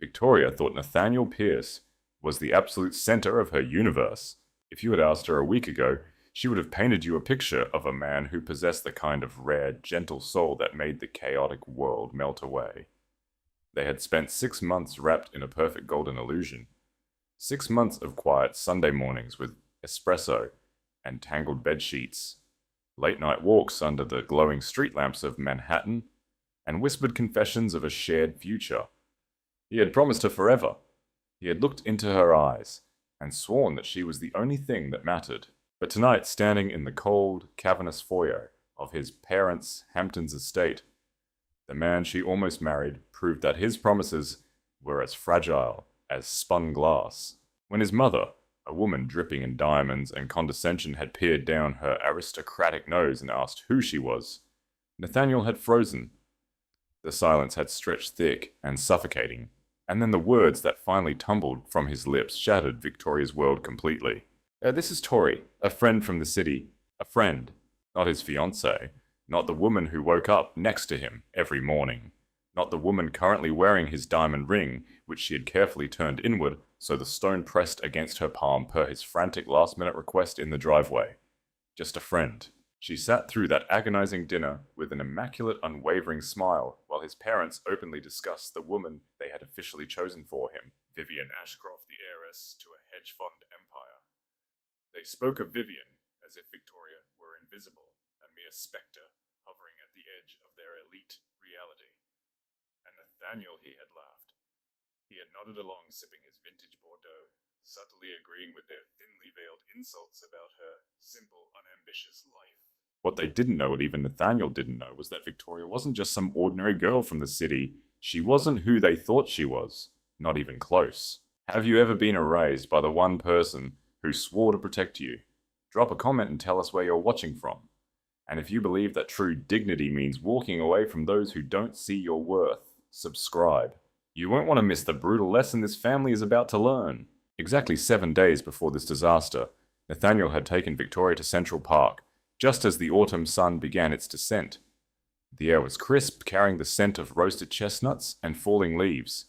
Victoria thought Nathaniel Pierce was the absolute center of her universe. If you had asked her a week ago, she would have painted you a picture of a man who possessed the kind of rare, gentle soul that made the chaotic world melt away. They had spent 6 months wrapped in a perfect golden illusion. 6 months of quiet Sunday mornings with espresso and tangled bed sheets, late-night walks under the glowing street lamps of Manhattan, and whispered confessions of a shared future. He had promised her forever. He had looked into her eyes and sworn that she was the only thing that mattered. But tonight, standing in the cold, cavernous foyer of his parents' Hamptons estate, the man she almost married proved that his promises were as fragile as spun glass. When his mother, a woman dripping in diamonds and condescension, had peered down her aristocratic nose and asked who she was, Nathaniel had frozen. The silence had stretched thick and suffocating, and then the words that finally tumbled from his lips shattered Victoria's world completely. This is Tori, a friend from the city. A friend, not his fiancée, not the woman who woke up next to him every morning, not the woman currently wearing his diamond ring, which she had carefully turned inward so the stone pressed against her palm per his frantic last-minute request in the driveway. Just a friend. She sat through that agonizing dinner with an immaculate, unwavering smile, while his parents openly discussed the woman they had officially chosen for him, Vivian Ashcroft, the heiress to a hedge fund empire. They spoke of Vivian as if Victoria were invisible, a mere spectre hovering at the edge of their elite reality. And Nathaniel, he had laughed. He had nodded along, sipping his vintage Bordeaux, subtly agreeing with their thinly veiled insults about her simple, unambitious life. What they didn't know, what even Nathaniel didn't know, was that Victoria wasn't just some ordinary girl from the city. She wasn't who they thought she was. Not even close. Have you ever been erased by the one person who swore to protect you? Drop a comment and tell us where you're watching from. And if you believe that true dignity means walking away from those who don't see your worth, subscribe. You won't want to miss the brutal lesson this family is about to learn. Exactly 7 days before this disaster, Nathaniel had taken Victoria to Central Park, just as the autumn sun began its descent. The air was crisp, carrying the scent of roasted chestnuts and falling leaves.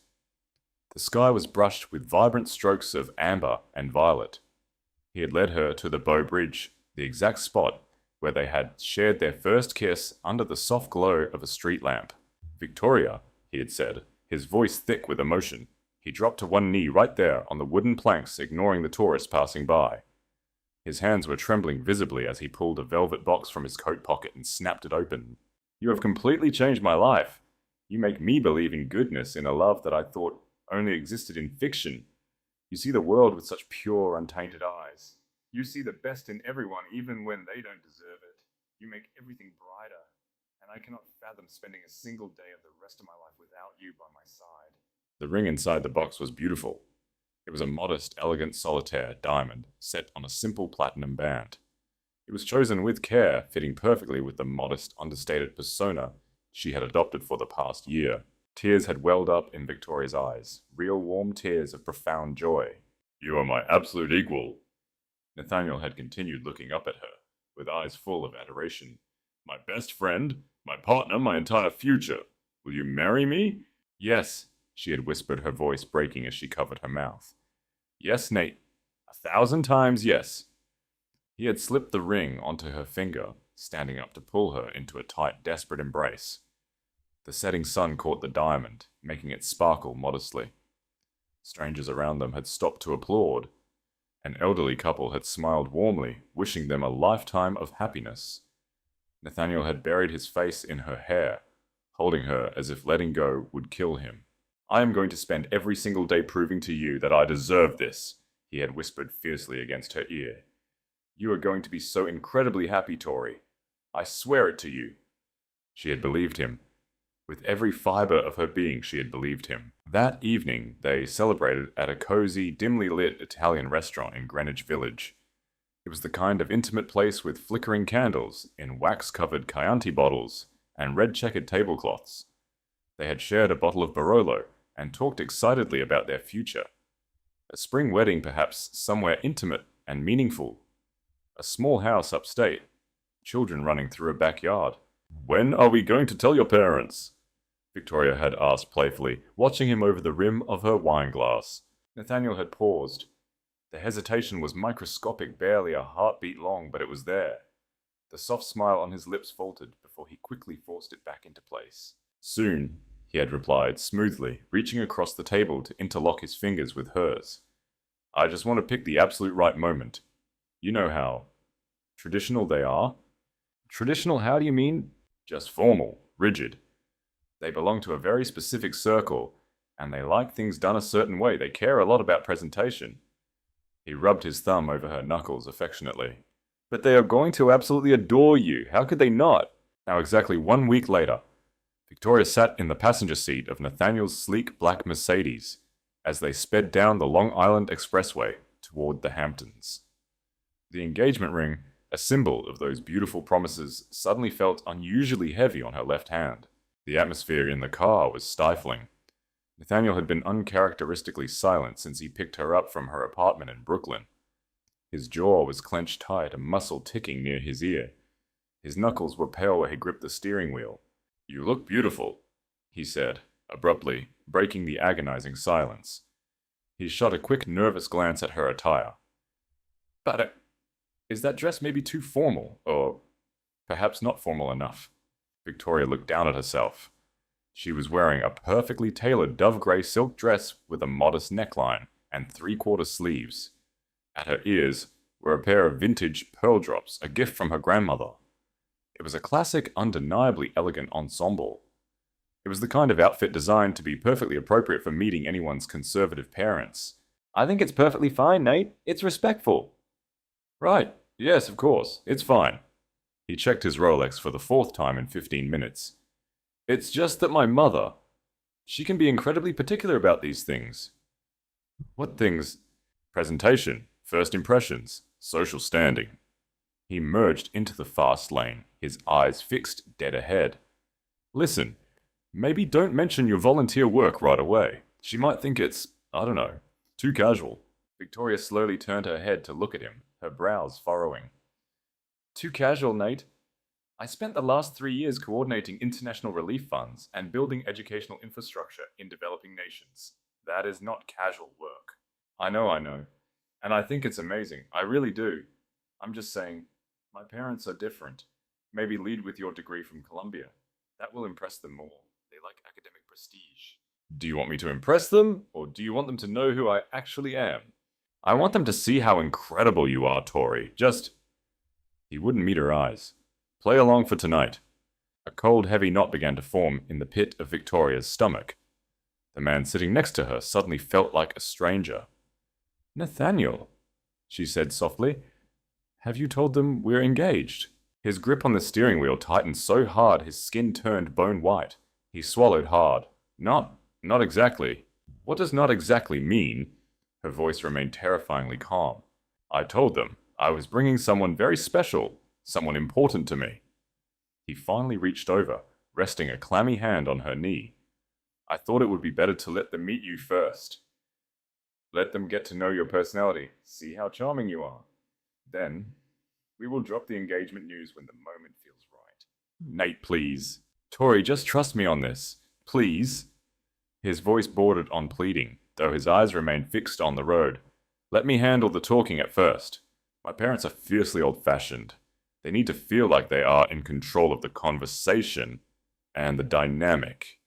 The sky was brushed with vibrant strokes of amber and violet. He had led her to the Bow Bridge, the exact spot where they had shared their first kiss under the soft glow of a street lamp. Victoria, he had said, his voice thick with emotion. He dropped to one knee right there on the wooden planks, ignoring the tourists passing by. His hands were trembling visibly as he pulled a velvet box from his coat pocket and snapped it open. You have completely changed my life. You make me believe in goodness, in a love that I thought only existed in fiction. You see the world with such pure, untainted eyes. You see the best in everyone, even when they don't deserve it. You make everything brighter, and I cannot fathom spending a single day of the rest of my life without you by my side. The ring inside the box was beautiful. It was a modest, elegant solitaire diamond set on a simple platinum band. It was chosen with care, fitting perfectly with the modest, understated persona she had adopted for the past year. Tears had welled up in Victoria's eyes, real warm tears of profound joy. You are my absolute equal. Nathaniel had continued looking up at her, with eyes full of adoration. My best friend, my partner, my entire future. Will you marry me? Yes, she had whispered, her voice breaking as she covered her mouth. Yes, Nate. 1,000 times yes. He had slipped the ring onto her finger, standing up to pull her into a tight, desperate embrace. The setting sun caught the diamond, making it sparkle modestly. Strangers around them had stopped to applaud. An elderly couple had smiled warmly, wishing them a lifetime of happiness. Nathaniel had buried his face in her hair, holding her as if letting go would kill him. I am going to spend every single day proving to you that I deserve this, he had whispered fiercely against her ear. You are going to be so incredibly happy, Tori. I swear it to you. She had believed him. With every fiber of her being, she had believed him. That evening, they celebrated at a cozy, dimly lit Italian restaurant in Greenwich Village. It was the kind of intimate place with flickering candles in wax-covered Chianti bottles and red-checkered tablecloths. They had shared a bottle of Barolo and talked excitedly about their future. A spring wedding, perhaps somewhere intimate and meaningful. A small house upstate. Children running through a backyard. When are we going to tell your parents? Victoria had asked playfully, watching him over the rim of her wine glass. Nathaniel had paused. The hesitation was microscopic, barely a heartbeat long, but it was there. The soft smile on his lips faltered before he quickly forced it back into place. Soon, he had replied, smoothly, reaching across the table to interlock his fingers with hers. I just want to pick the absolute right moment. You know how traditional they are. Traditional, how do you mean? Just formal, rigid. They belong to a very specific circle, and they like things done a certain way. They care a lot about presentation. He rubbed his thumb over her knuckles affectionately. But they are going to absolutely adore you. How could they not? Now exactly 1 week later, Victoria sat in the passenger seat of Nathaniel's sleek black Mercedes as they sped down the Long Island Expressway toward the Hamptons. The engagement ring, a symbol of those beautiful promises, suddenly felt unusually heavy on her left hand. The atmosphere in the car was stifling. Nathaniel had been uncharacteristically silent since he picked her up from her apartment in Brooklyn. His jaw was clenched tight, a muscle ticking near his ear. His knuckles were pale where he gripped the steering wheel. You look beautiful, he said, abruptly, breaking the agonizing silence. He shot a quick, nervous glance at her attire. But is that dress maybe too formal, or perhaps not formal enough? Victoria looked down at herself. She was wearing a perfectly tailored dove-grey silk dress with a modest neckline and three-quarter sleeves. At her ears were a pair of vintage pearl drops, a gift from her grandmother. It was a classic, undeniably elegant ensemble. It was the kind of outfit designed to be perfectly appropriate for meeting anyone's conservative parents. I think it's perfectly fine, Nate. It's respectful. Right. Yes, of course. It's fine. He checked his Rolex for the 4th time in 15 minutes. It's just that my mother, she can be incredibly particular about these things. What things? Presentation, first impressions, social standing. He merged into the fast lane, his eyes fixed dead ahead. Listen, maybe don't mention your volunteer work right away. She might think it's, I don't know, too casual. Victoria slowly turned her head to look at him, her brows furrowing. Too casual, Nate. I spent the last 3 years coordinating international relief funds and building educational infrastructure in developing nations. That is not casual work. I know. And I think it's amazing. I really do. I'm just saying, my parents are different. Maybe lead with your degree from Columbia. That will impress them more. They like academic prestige. Do you want me to impress them, or do you want them to know who I actually am? I want them to see how incredible you are, Tori. Just... He wouldn't meet her eyes. Play along for tonight. A cold, heavy knot began to form in the pit of Victoria's stomach. The man sitting next to her suddenly felt like a stranger. Nathaniel, she said softly, have you told them we're engaged? His grip on the steering wheel tightened so hard his skin turned bone white. He swallowed hard. Not exactly. What does not exactly mean? Her voice remained terrifyingly calm. I told them I was bringing someone very special, someone important to me. He finally reached over, resting a clammy hand on her knee. I thought it would be better to let them meet you first. Let them get to know your personality, see how charming you are. Then, we will drop the engagement news when the moment feels right. Nate, please. Tori, just trust me on this. Please. His voice bordered on pleading, though his eyes remained fixed on the road. Let me handle the talking at first. My parents are fiercely old-fashioned. They need to feel like they are in control of the conversation and the dynamic.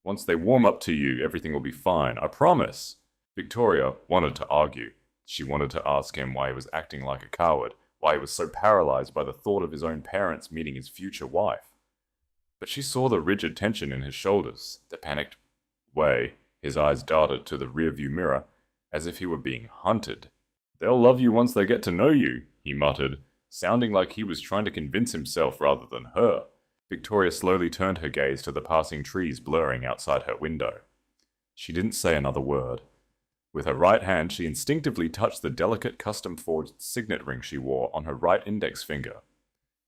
Once they warm up to you, everything will be fine, I promise. Victoria wanted to argue. She wanted to ask him why he was acting like a coward, why he was so paralyzed by the thought of his own parents meeting his future wife. But she saw the rigid tension in his shoulders, the panicked way his eyes darted to the rearview mirror, as if he were being hunted. They'll love you once they get to know you, he muttered, sounding like he was trying to convince himself rather than her. Victoria slowly turned her gaze to the passing trees blurring outside her window. She didn't say another word. With her right hand, she instinctively touched the delicate custom-forged signet ring she wore on her right index finger.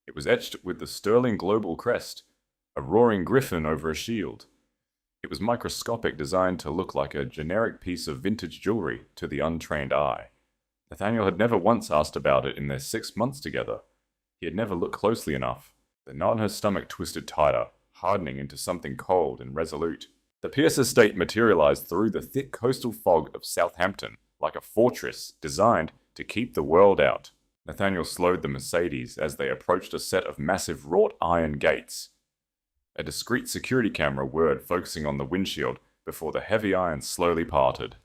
It was etched with the sterling global crest, a roaring griffin over a shield. It was microscopic, designed to look like a generic piece of vintage jewelry to the untrained eye. Nathaniel had never once asked about it in their 6 months together. He had never looked closely enough. The knot in her stomach twisted tighter, hardening into something cold and resolute. The Pierce estate materialized through the thick coastal fog of Southampton, like a fortress designed to keep the world out. Nathaniel slowed the Mercedes as they approached a set of massive wrought iron gates. A discreet security camera whirred, focusing on the windshield before the heavy iron slowly parted.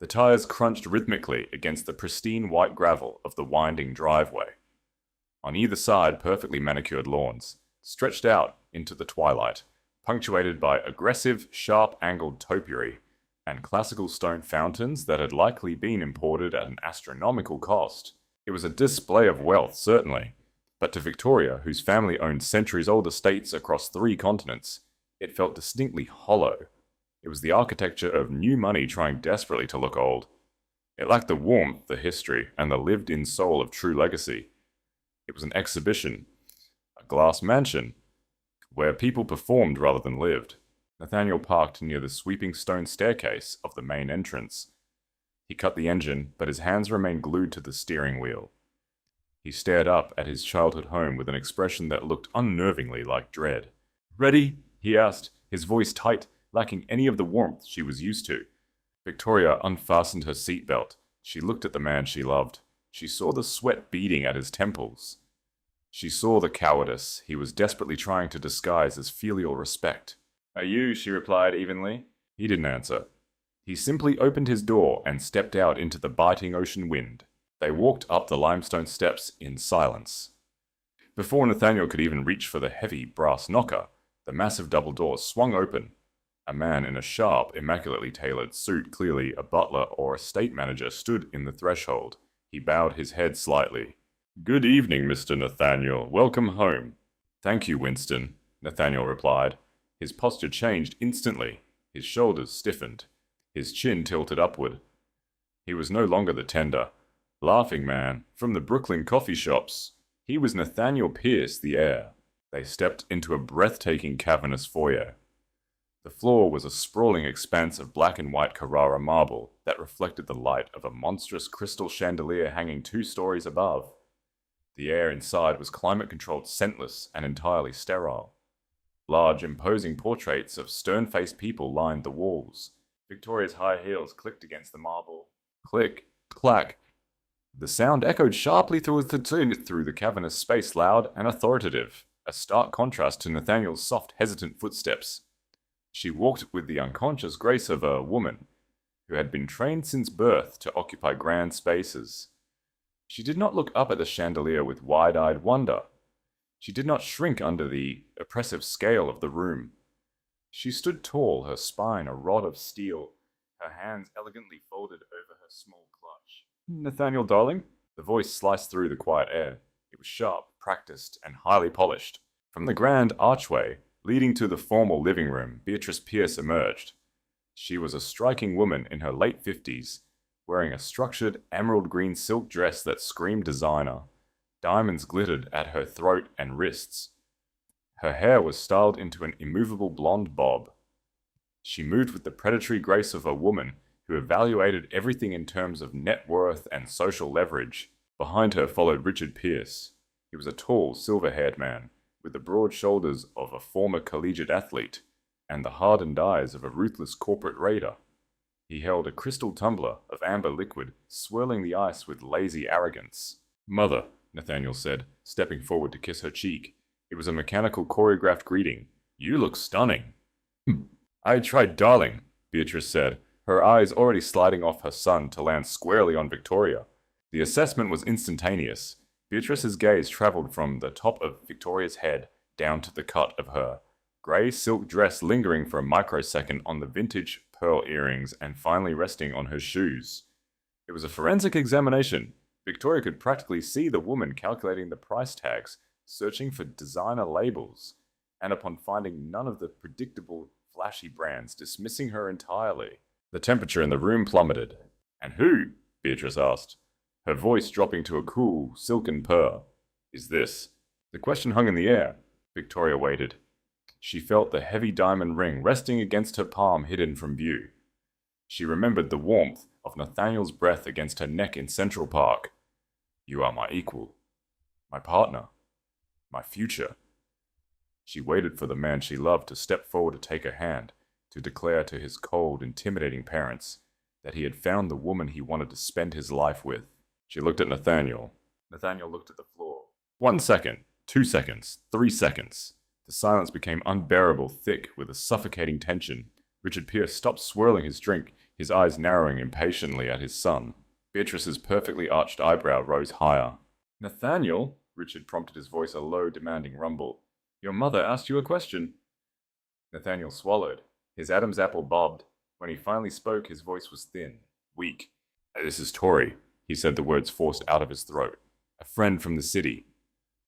The tires crunched rhythmically against the pristine white gravel of the winding driveway. On either side, perfectly manicured lawns stretched out into the twilight, punctuated by aggressive, sharp-angled topiary and classical stone fountains that had likely been imported at an astronomical cost. It was a display of wealth, certainly, but to Victoria, whose family owned centuries-old estates across 3 continents, it felt distinctly hollow. It was the architecture of new money trying desperately to look old. It lacked the warmth, the history, and the lived-in soul of true legacy. It was an exhibition, a glass mansion, where people performed rather than lived. Nathaniel parked near the sweeping stone staircase of the main entrance. He cut the engine, but his hands remained glued to the steering wheel. He stared up at his childhood home with an expression that looked unnervingly like dread. "Ready?" he asked, his voice tight, lacking any of the warmth she was used to. Victoria unfastened her seatbelt. She looked at the man she loved. She saw the sweat beading at his temples. She saw the cowardice he was desperately trying to disguise as filial respect. "Are you?" she replied evenly. He didn't answer. He simply opened his door and stepped out into the biting ocean wind. They walked up the limestone steps in silence. Before Nathaniel could even reach for the heavy brass knocker, the massive double door swung open. A man in a sharp, immaculately tailored suit, clearly a butler or estate manager, stood in the threshold. He bowed his head slightly. "Good evening, Mr. Nathaniel. Welcome home." "Thank you, Winston," Nathaniel replied. His posture changed instantly. His shoulders stiffened. His chin tilted upward. He was no longer the tender, laughing man from the Brooklyn coffee shops. He was Nathaniel Pierce, the heir. They stepped into a breathtaking cavernous foyer. The floor was a sprawling expanse of black and white Carrara marble that reflected the light of a monstrous crystal chandelier hanging 2 stories above. The air inside was climate-controlled, scentless, and entirely sterile. Large, imposing portraits of stern-faced people lined the walls. Victoria's high heels clicked against the marble. Click, clack. The sound echoed sharply through the cavernous space, loud and authoritative, a stark contrast to Nathaniel's soft, hesitant footsteps. She walked with the unconscious grace of a woman who had been trained since birth to occupy grand spaces. She did not look up at the chandelier with wide-eyed wonder. She did not shrink under the oppressive scale of the room. She stood tall, her spine a rod of steel, her hands elegantly folded over her small clutch. "Nathaniel, darling?" The voice sliced through the quiet air. It was sharp, practiced, and highly polished. From the grand archway leading to the formal living room, Beatrice Pierce emerged. She was a striking woman in her late 50s, wearing a structured emerald-green silk dress that screamed designer. Diamonds glittered at her throat and wrists. Her hair was styled into an immovable blonde bob. She moved with the predatory grace of a woman who evaluated everything in terms of net worth and social leverage. Behind her followed Richard Pierce. He was a tall, silver-haired man, with the broad shoulders of a former collegiate athlete, and the hardened eyes of a ruthless corporate raider. He held a crystal tumbler of amber liquid, swirling the ice with lazy arrogance. "Mother," Nathaniel said, stepping forward to kiss her cheek. It was a mechanical, choreographed greeting. "You look stunning." "I tried, darling," Beatrice said, her eyes already sliding off her son to land squarely on Victoria. The assessment was instantaneous. Beatrice's gaze traveled from the top of Victoria's head down to the cut of her grey silk dress, lingering for a microsecond on the vintage pearl earrings and finally resting on her shoes. It was a forensic examination. Victoria could practically see the woman calculating the price tags, searching for designer labels, and upon finding none of the predictable, flashy brands, dismissing her entirely. The temperature in the room plummeted. "And who?" Beatrice asked, her voice dropping to a cool, silken purr. "Is this?" The question hung in the air. Victoria waited. She felt the heavy diamond ring resting against her palm, hidden from view. She remembered the warmth of Nathaniel's breath against her neck in Central Park. "You are my equal, my partner, my future." She waited for the man she loved to step forward to take her hand, to declare to his cold, intimidating parents that he had found the woman he wanted to spend his life with. She looked at Nathaniel. Nathaniel looked at the floor. 1 second, 2 seconds, 3 seconds. The silence became unbearable, thick, with a suffocating tension. Richard Pierce stopped swirling his drink, his eyes narrowing impatiently at his son. Beatrice's perfectly arched eyebrow rose higher. "Nathaniel," Richard prompted, his voice a low, demanding rumble. "Your mother asked you a question." Nathaniel swallowed. His Adam's apple bobbed. When he finally spoke, his voice was thin, weak. "This is Tori," he said, the words forced out of his throat. "A friend from the city.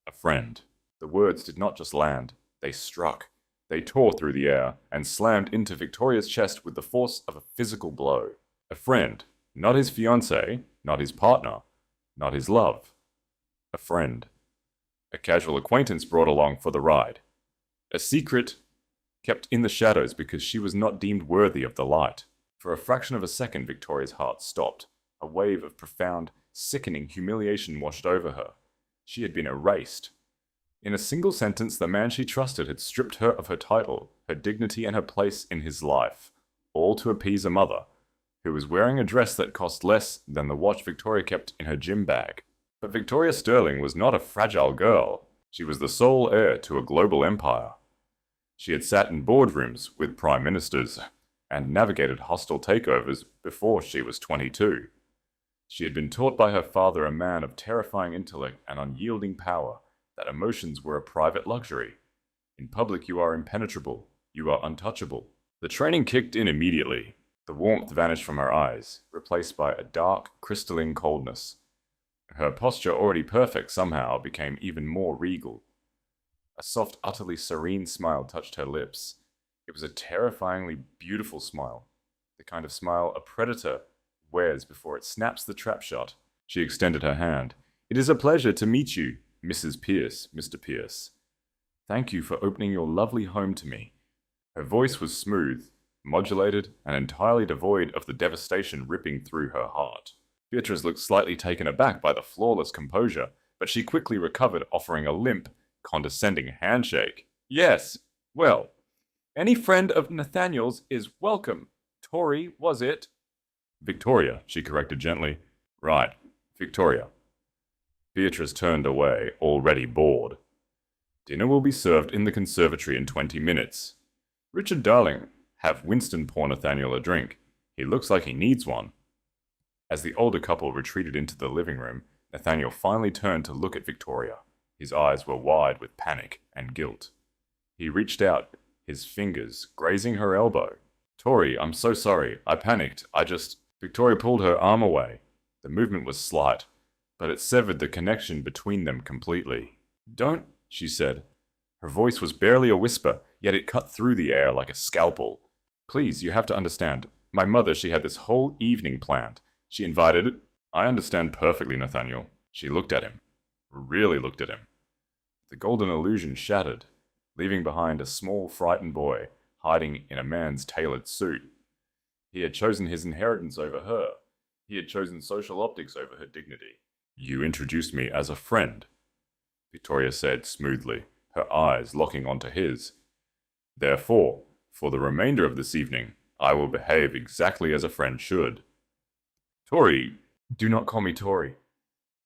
A friend." The words did not just land. They struck. They tore through the air and slammed into Victoria's chest with the force of a physical blow. A friend. Not his fiancée, not his partner, not his love. A friend. A casual acquaintance brought along for the ride. A secret kept in the shadows because she was not deemed worthy of the light. For a fraction of a second, Victoria's heart stopped. A wave of profound, sickening humiliation washed over her. She had been erased. In a single sentence, the man she trusted had stripped her of her title, her dignity, and her place in his life, all to appease a mother, who was wearing a dress that cost less than the watch Victoria kept in her gym bag. But Victoria Sterling was not a fragile girl. She was the sole heir to a global empire. She had sat in boardrooms with prime ministers and navigated hostile takeovers before she was 22. She had been taught by her father, a man of terrifying intellect and unyielding power, that emotions were a private luxury. In public you are impenetrable, you are untouchable. The training kicked in immediately. The warmth vanished from her eyes, replaced by a dark, crystalline coldness. Her posture, already perfect, somehow became even more regal. A soft, utterly serene smile touched her lips. It was a terrifyingly beautiful smile, the kind of smile a predator wears before it snaps the trap shut. She extended her hand. "It is a pleasure to meet you, Mrs. Pierce, Mr. Pierce. Thank you for opening your lovely home to me." Her voice was smooth, modulated, and entirely devoid of the devastation ripping through her heart. Beatrice looked slightly taken aback by the flawless composure, but she quickly recovered, offering a limp, condescending handshake. "Yes, well, any friend of Nathaniel's is welcome. Tori, was it?" "Victoria," she corrected gently. "Right, Victoria." Beatrice turned away, already bored. "Dinner will be served in the conservatory in 20 minutes. Richard, darling, have Winston pour Nathaniel a drink. He looks like he needs one." As the older couple retreated into the living room, Nathaniel finally turned to look at Victoria. His eyes were wide with panic and guilt. He reached out, his fingers grazing her elbow. "Tori, I'm so sorry. I panicked. Victoria pulled her arm away. The movement was slight, but it severed the connection between them completely. "Don't," she said. Her voice was barely a whisper, yet it cut through the air like a scalpel. "Please, you have to understand. My mother, she had this whole evening planned. She invited—" "I understand perfectly, Nathaniel." She looked at him. Really looked at him. The golden illusion shattered, leaving behind a small, frightened boy, hiding in a man's tailored suit. He had chosen his inheritance over her. He had chosen social optics over her dignity. "You introduced me as a friend," Victoria said smoothly, her eyes locking onto his. "Therefore, for the remainder of this evening, I will behave exactly as a friend should." "Tori—" "Do not call me Tori."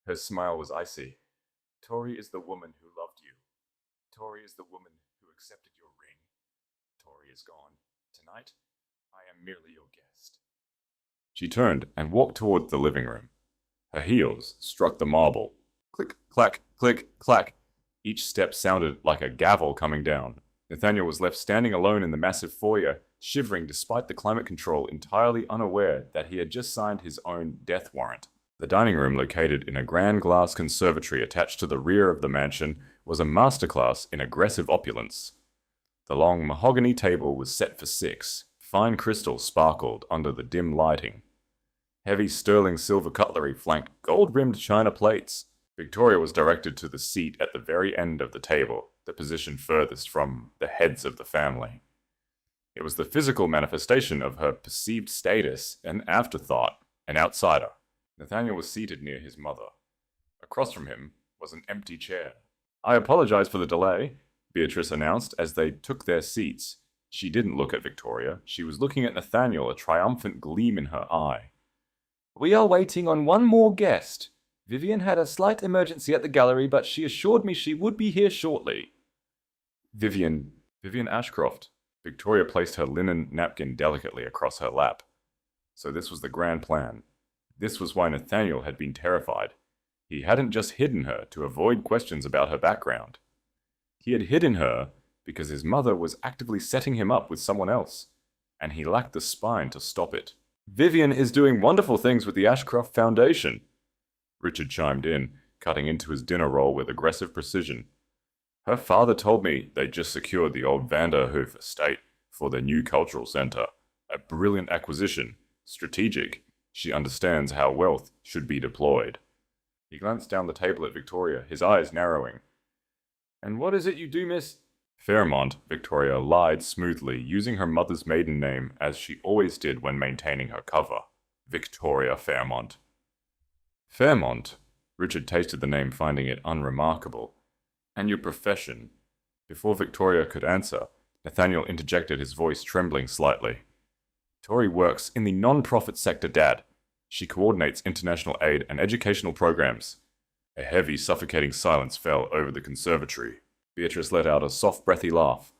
Her smile was icy. "Tori is the woman who loved you. Tori is the woman who accepted your ring. Tori is gone. Tonight, I am merely your guest." She turned and walked toward the living room. Her heels struck the marble. Click, clack, click, clack. Each step sounded like a gavel coming down. Nathaniel was left standing alone in the massive foyer, shivering despite the climate control, entirely unaware that he had just signed his own death warrant. The dining room, located in a grand glass conservatory attached to the rear of the mansion, was a masterclass in aggressive opulence. The long mahogany table was set for 6. Fine crystal sparkled under the dim lighting. Heavy sterling silver cutlery flanked gold-rimmed china plates. Victoria was directed to the seat at the very end of the table, the position furthest from the heads of the family. It was the physical manifestation of her perceived status, an afterthought, an outsider. Nathaniel was seated near his mother. Across from him was an empty chair. "I apologize for the delay," Beatrice announced as they took their seats. She didn't look at Victoria. She was looking at Nathaniel, a triumphant gleam in her eye. We are waiting on one more guest. Vivian had a slight emergency at the gallery, but she assured me she would be here shortly. Vivian Ashcroft. Victoria placed her linen napkin delicately across her lap. So this was the grand plan. This was why Nathaniel had been terrified. He hadn't just hidden her to avoid questions about her background. He had hidden her because his mother was actively setting him up with someone else, and he lacked the spine to stop it. Vivian is doing wonderful things with the Ashcroft Foundation, Richard chimed in, cutting into his dinner roll with aggressive precision. Her father told me they just secured the old Vanderhoof estate for their new cultural center. A brilliant acquisition. Strategic. She understands how wealth should be deployed. He glanced down the table at Victoria, his eyes narrowing. And what is it you do, Miss? Fairmont, Victoria lied smoothly, using her mother's maiden name as she always did when maintaining her cover. Victoria Fairmont. Fairmont? Richard tasted the name, finding it unremarkable. And your profession? Before Victoria could answer, Nathaniel interjected, his voice trembling slightly. Tori works in the non-profit sector, Dad. She coordinates international aid and educational programs. A heavy, suffocating silence fell over the conservatory. Beatrice let out a soft, breathy laugh.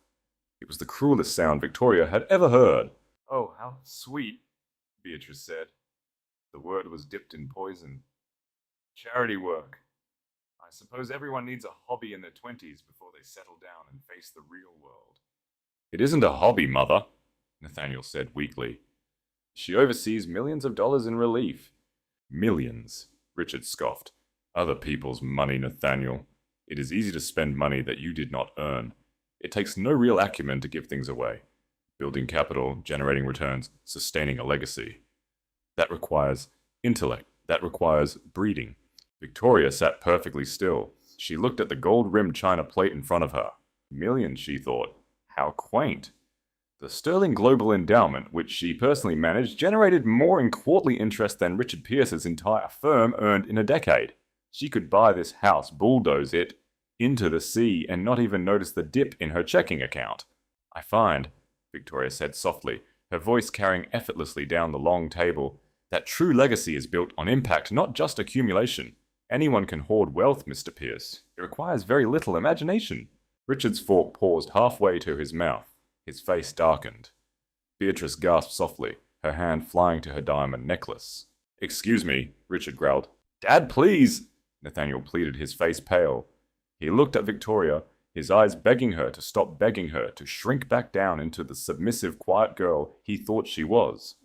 It was the cruelest sound Victoria had ever heard. Oh, how sweet, Beatrice said. The word was dipped in poison. Charity work. I suppose everyone needs a hobby in their 20s before they settle down and face the real world. It isn't a hobby, Mother, Nathaniel said weakly. She oversees millions of dollars in relief. Millions, Richard scoffed. Other people's money, Nathaniel. It is easy to spend money that you did not earn. It takes no real acumen to give things away. Building capital, generating returns, sustaining a legacy. That requires intellect. That requires breeding. Victoria sat perfectly still. She looked at the gold-rimmed china plate in front of her. Millions, she thought. How quaint. The Sterling Global Endowment, which she personally managed, generated more in quarterly interest than Richard Pierce's entire firm earned in a decade. She could buy this house, bulldoze it into the sea, and not even notice the dip in her checking account. I find, Victoria said softly, her voice carrying effortlessly down the long table, that true legacy is built on impact, not just accumulation. Anyone can hoard wealth, Mr. Pierce. It requires very little imagination. Richard's fork paused halfway to his mouth. His face darkened. Beatrice gasped softly, her hand flying to her diamond necklace. Excuse me, Richard growled. Dad, please! Nathaniel pleaded, his face pale. He looked at Victoria, his eyes begging her to stop begging her, to shrink back down into the submissive, quiet girl he thought she was.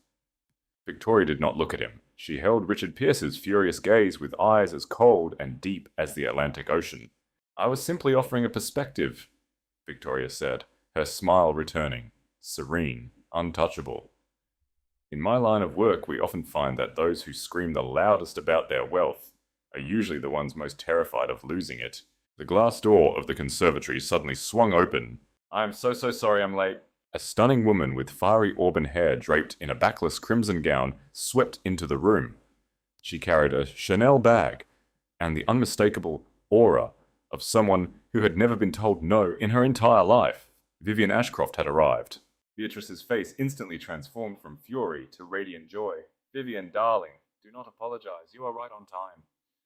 Victoria did not look at him. She held Richard Pierce's furious gaze with eyes as cold and deep as the Atlantic Ocean. I was simply offering a perspective, Victoria said, her smile returning, serene, untouchable. In my line of work, we often find that those who scream the loudest about their wealth are usually the ones most terrified of losing it. The glass door of the conservatory suddenly swung open. I am so sorry I'm late. A stunning woman with fiery auburn hair draped in a backless crimson gown swept into the room. She carried a Chanel bag and the unmistakable aura of someone who had never been told no in her entire life. Vivian Ashcroft had arrived. Beatrice's face instantly transformed from fury to radiant joy. Vivian, darling, do not apologize. You are right on time.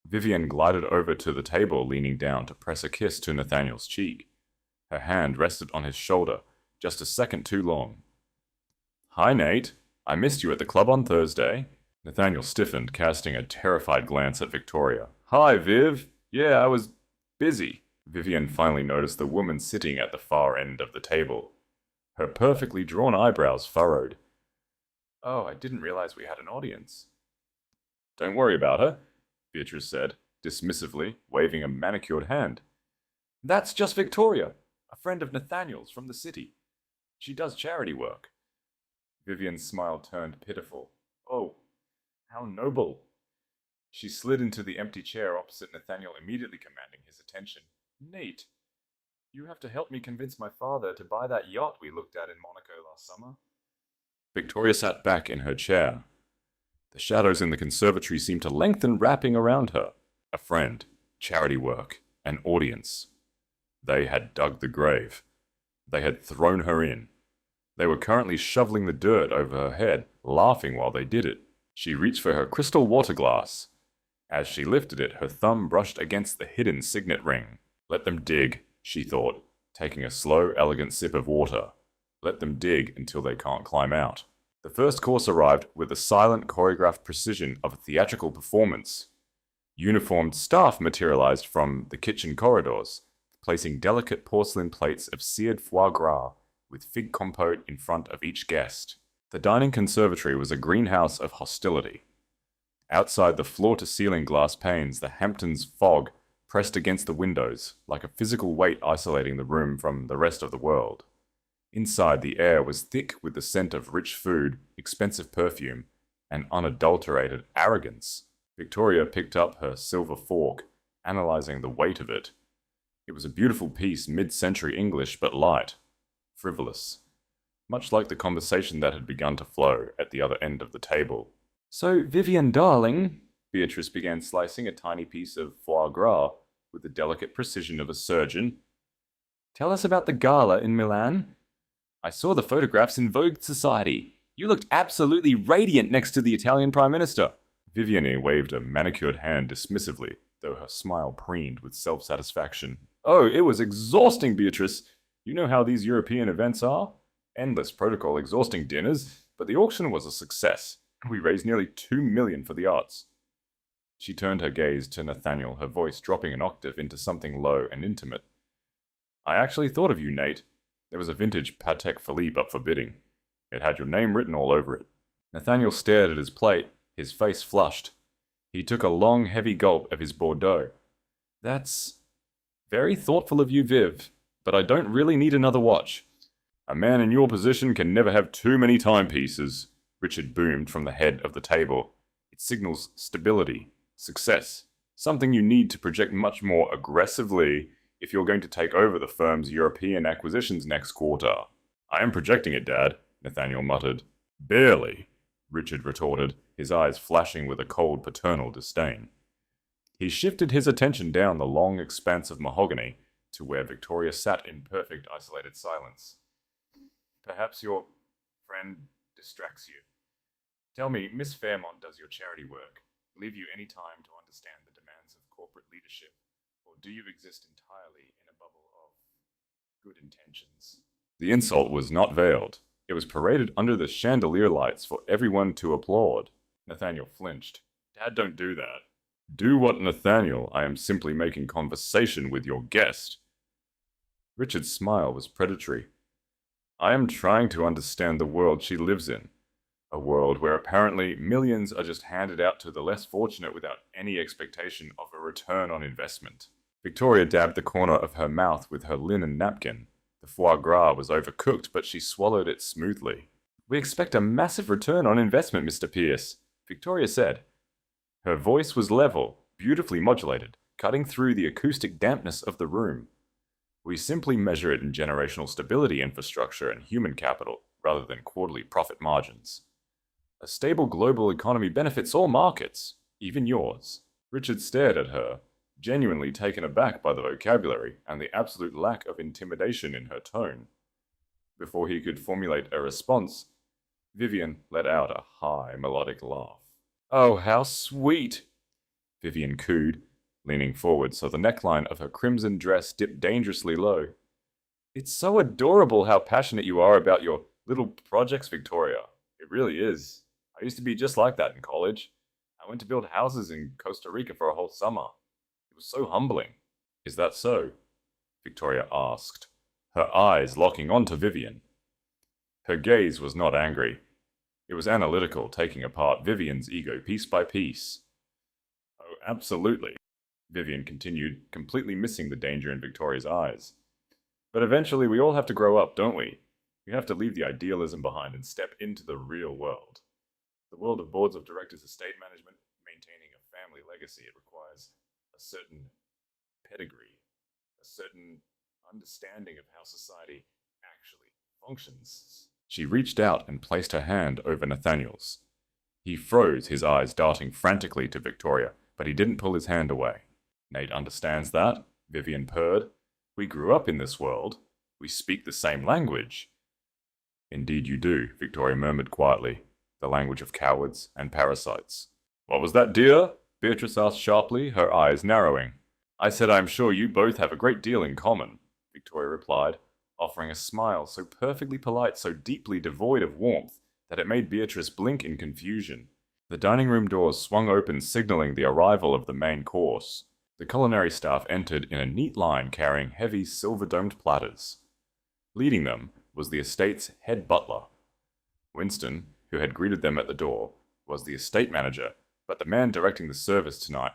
Vivian glided over to the table, leaning down to press a kiss to Nathaniel's cheek. Her hand rested on his shoulder, just a second too long. Hi, Nate. I missed you at the club on Thursday. Nathaniel stiffened, casting a terrified glance at Victoria. Hi, Viv. Yeah, I was busy. Vivian finally noticed the woman sitting at the far end of the table. Her perfectly drawn eyebrows furrowed. Oh, I didn't realize we had an audience. Don't worry about her, Beatrice said, dismissively, waving a manicured hand. That's just Victoria, a friend of Nathaniel's from the city. She does charity work. Vivian's smile turned pitiful. Oh, how noble. She slid into the empty chair opposite Nathaniel, immediately commanding his attention. Nate, you have to help me convince my father to buy that yacht we looked at in Monaco last summer. Victoria sat back in her chair. The shadows in the conservatory seemed to lengthen, wrapping around her. A friend, charity work, an audience. They had dug the grave. They had thrown her in. They were currently shoveling the dirt over her head, laughing while they did it. She reached for her crystal water glass. As she lifted it, her thumb brushed against the hidden signet ring. Let them dig, she thought, taking a slow, elegant sip of water. Let them dig until they can't climb out. The first course arrived with the silent, choreographed precision of a theatrical performance. Uniformed staff materialized from the kitchen corridors, placing delicate porcelain plates of seared foie gras with fig compote in front of each guest. The dining conservatory was a greenhouse of hostility. Outside the floor-to-ceiling glass panes, the Hamptons fog pressed against the windows, like a physical weight isolating the room from the rest of the world. Inside, the air was thick with the scent of rich food, expensive perfume, and unadulterated arrogance. Victoria picked up her silver fork, analyzing the weight of it. It was a beautiful piece, mid-century English, but light, frivolous, much like the conversation that had begun to flow at the other end of the table. So, Vivian, darling, Beatrice began slicing a tiny piece of foie gras with the delicate precision of a surgeon. Tell us about the gala in Milan. I saw the photographs in Vogue Society. You looked absolutely radiant next to the Italian Prime Minister. Vivian waved a manicured hand dismissively, though her smile preened with self-satisfaction. Oh, it was exhausting, Beatrice. You know how these European events are? Endless protocol, exhausting dinners. But the auction was a success. We raised nearly $2 million for the arts. She turned her gaze to Nathaniel, her voice dropping an octave into something low and intimate. I actually thought of you, Nate. There was a vintage Patek Philippe up for bidding. It had your name written all over it. Nathaniel stared at his plate, his face flushed. He took a long, heavy gulp of his Bordeaux. That's very thoughtful of you, Viv, but I don't really need another watch. A man in your position can never have too many timepieces, Richard boomed from the head of the table. It signals stability, success, something you need to project much more aggressively if you're going to take over the firm's European acquisitions next quarter. I am projecting it, Dad, Nathaniel muttered. Barely, Richard retorted, his eyes flashing with a cold paternal disdain. He shifted his attention down the long expanse of mahogany to where Victoria sat in perfect isolated silence. Perhaps your friend distracts you. Tell me, Miss Fairmont does your charity work leave you any time to understand the demands of corporate leadership, or do you exist entirely in a bubble of good intentions? The insult was not veiled. It was paraded under the chandelier lights for everyone to applaud. Nathaniel flinched. Dad, don't do that. Do what, Nathaniel? I am simply making conversation with your guest. Richard's smile was predatory. I am trying to understand the world she lives in. A world where apparently millions are just handed out to the less fortunate without any expectation of a return on investment. Victoria dabbed the corner of her mouth with her linen napkin. The foie gras was overcooked, but she swallowed it smoothly. We expect a massive return on investment, Mr. Pierce, Victoria said. Her voice was level, beautifully modulated, cutting through the acoustic dampness of the room. We simply measure it in generational stability, infrastructure, and human capital, rather than quarterly profit margins. A stable global economy benefits all markets, even yours. Richard stared at her, genuinely taken aback by the vocabulary and the absolute lack of intimidation in her tone. Before he could formulate a response, Vivian let out a high, melodic laugh. Oh, how sweet! Vivian cooed, leaning forward so the neckline of her crimson dress dipped dangerously low. It's so adorable how passionate you are about your little projects, Victoria. It really is. I used to be just like that in college. I went to build houses in Costa Rica for a whole summer. It was so humbling. Is that so? Victoria asked, her eyes locking onto Vivian. Her gaze was not angry. It was analytical, taking apart Vivian's ego piece by piece. Oh, absolutely, Vivian continued, completely missing the danger in Victoria's eyes. But eventually we all have to grow up, don't we? We have to leave the idealism behind and step into the real world. The world of boards of directors, estate management, maintaining a family legacy, it requires a certain pedigree, a certain understanding of how society actually functions. She reached out and placed her hand over Nathaniel's. He froze, his eyes darting frantically to Victoria, but he didn't pull his hand away. Nate understands that, Vivian purred. We grew up in this world. We speak the same language. Indeed you do, Victoria murmured quietly, the language of cowards and parasites. What was that, dear? Beatrice asked sharply, her eyes narrowing. I said I am sure you both have a great deal in common, Victoria replied, offering a smile so perfectly polite, so deeply devoid of warmth, that it made Beatrice blink in confusion. The dining room doors swung open, signaling the arrival of the main course. The culinary staff entered in a neat line carrying heavy silver-domed platters. Leading them was the estate's head butler. Winston, who had greeted them at the door, was the estate manager, but the man directing the service tonight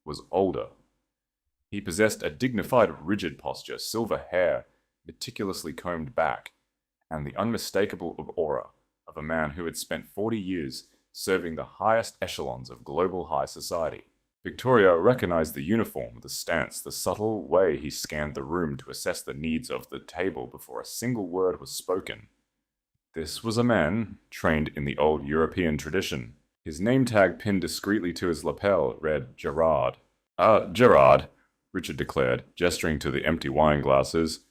was older. He possessed a dignified, rigid posture, silver hair meticulously combed back, and the unmistakable aura of a man who had spent 40 years serving the highest echelons of global high society. Victoria recognized the uniform, the stance, the subtle way he scanned the room to assess the needs of the table before a single word was spoken. This was a man trained in the old European tradition. His name tag pinned discreetly to his lapel read Gerard. Gerard, Richard declared, gesturing to the empty wine glasses.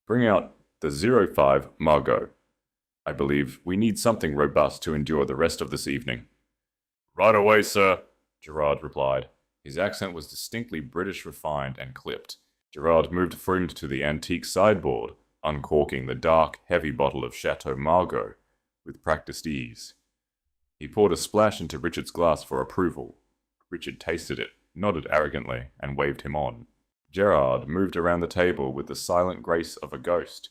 Bring out the 05 Margot. I believe we need something robust to endure the rest of this evening. Right away, sir, Gerard replied. His accent was distinctly British, refined and clipped. Gerard moved forward to the antique sideboard, uncorking the dark, heavy bottle of Chateau Margaux with practiced ease. He poured a splash into Richard's glass for approval. Richard tasted it, nodded arrogantly, and waved him on. Gerard moved around the table with the silent grace of a ghost.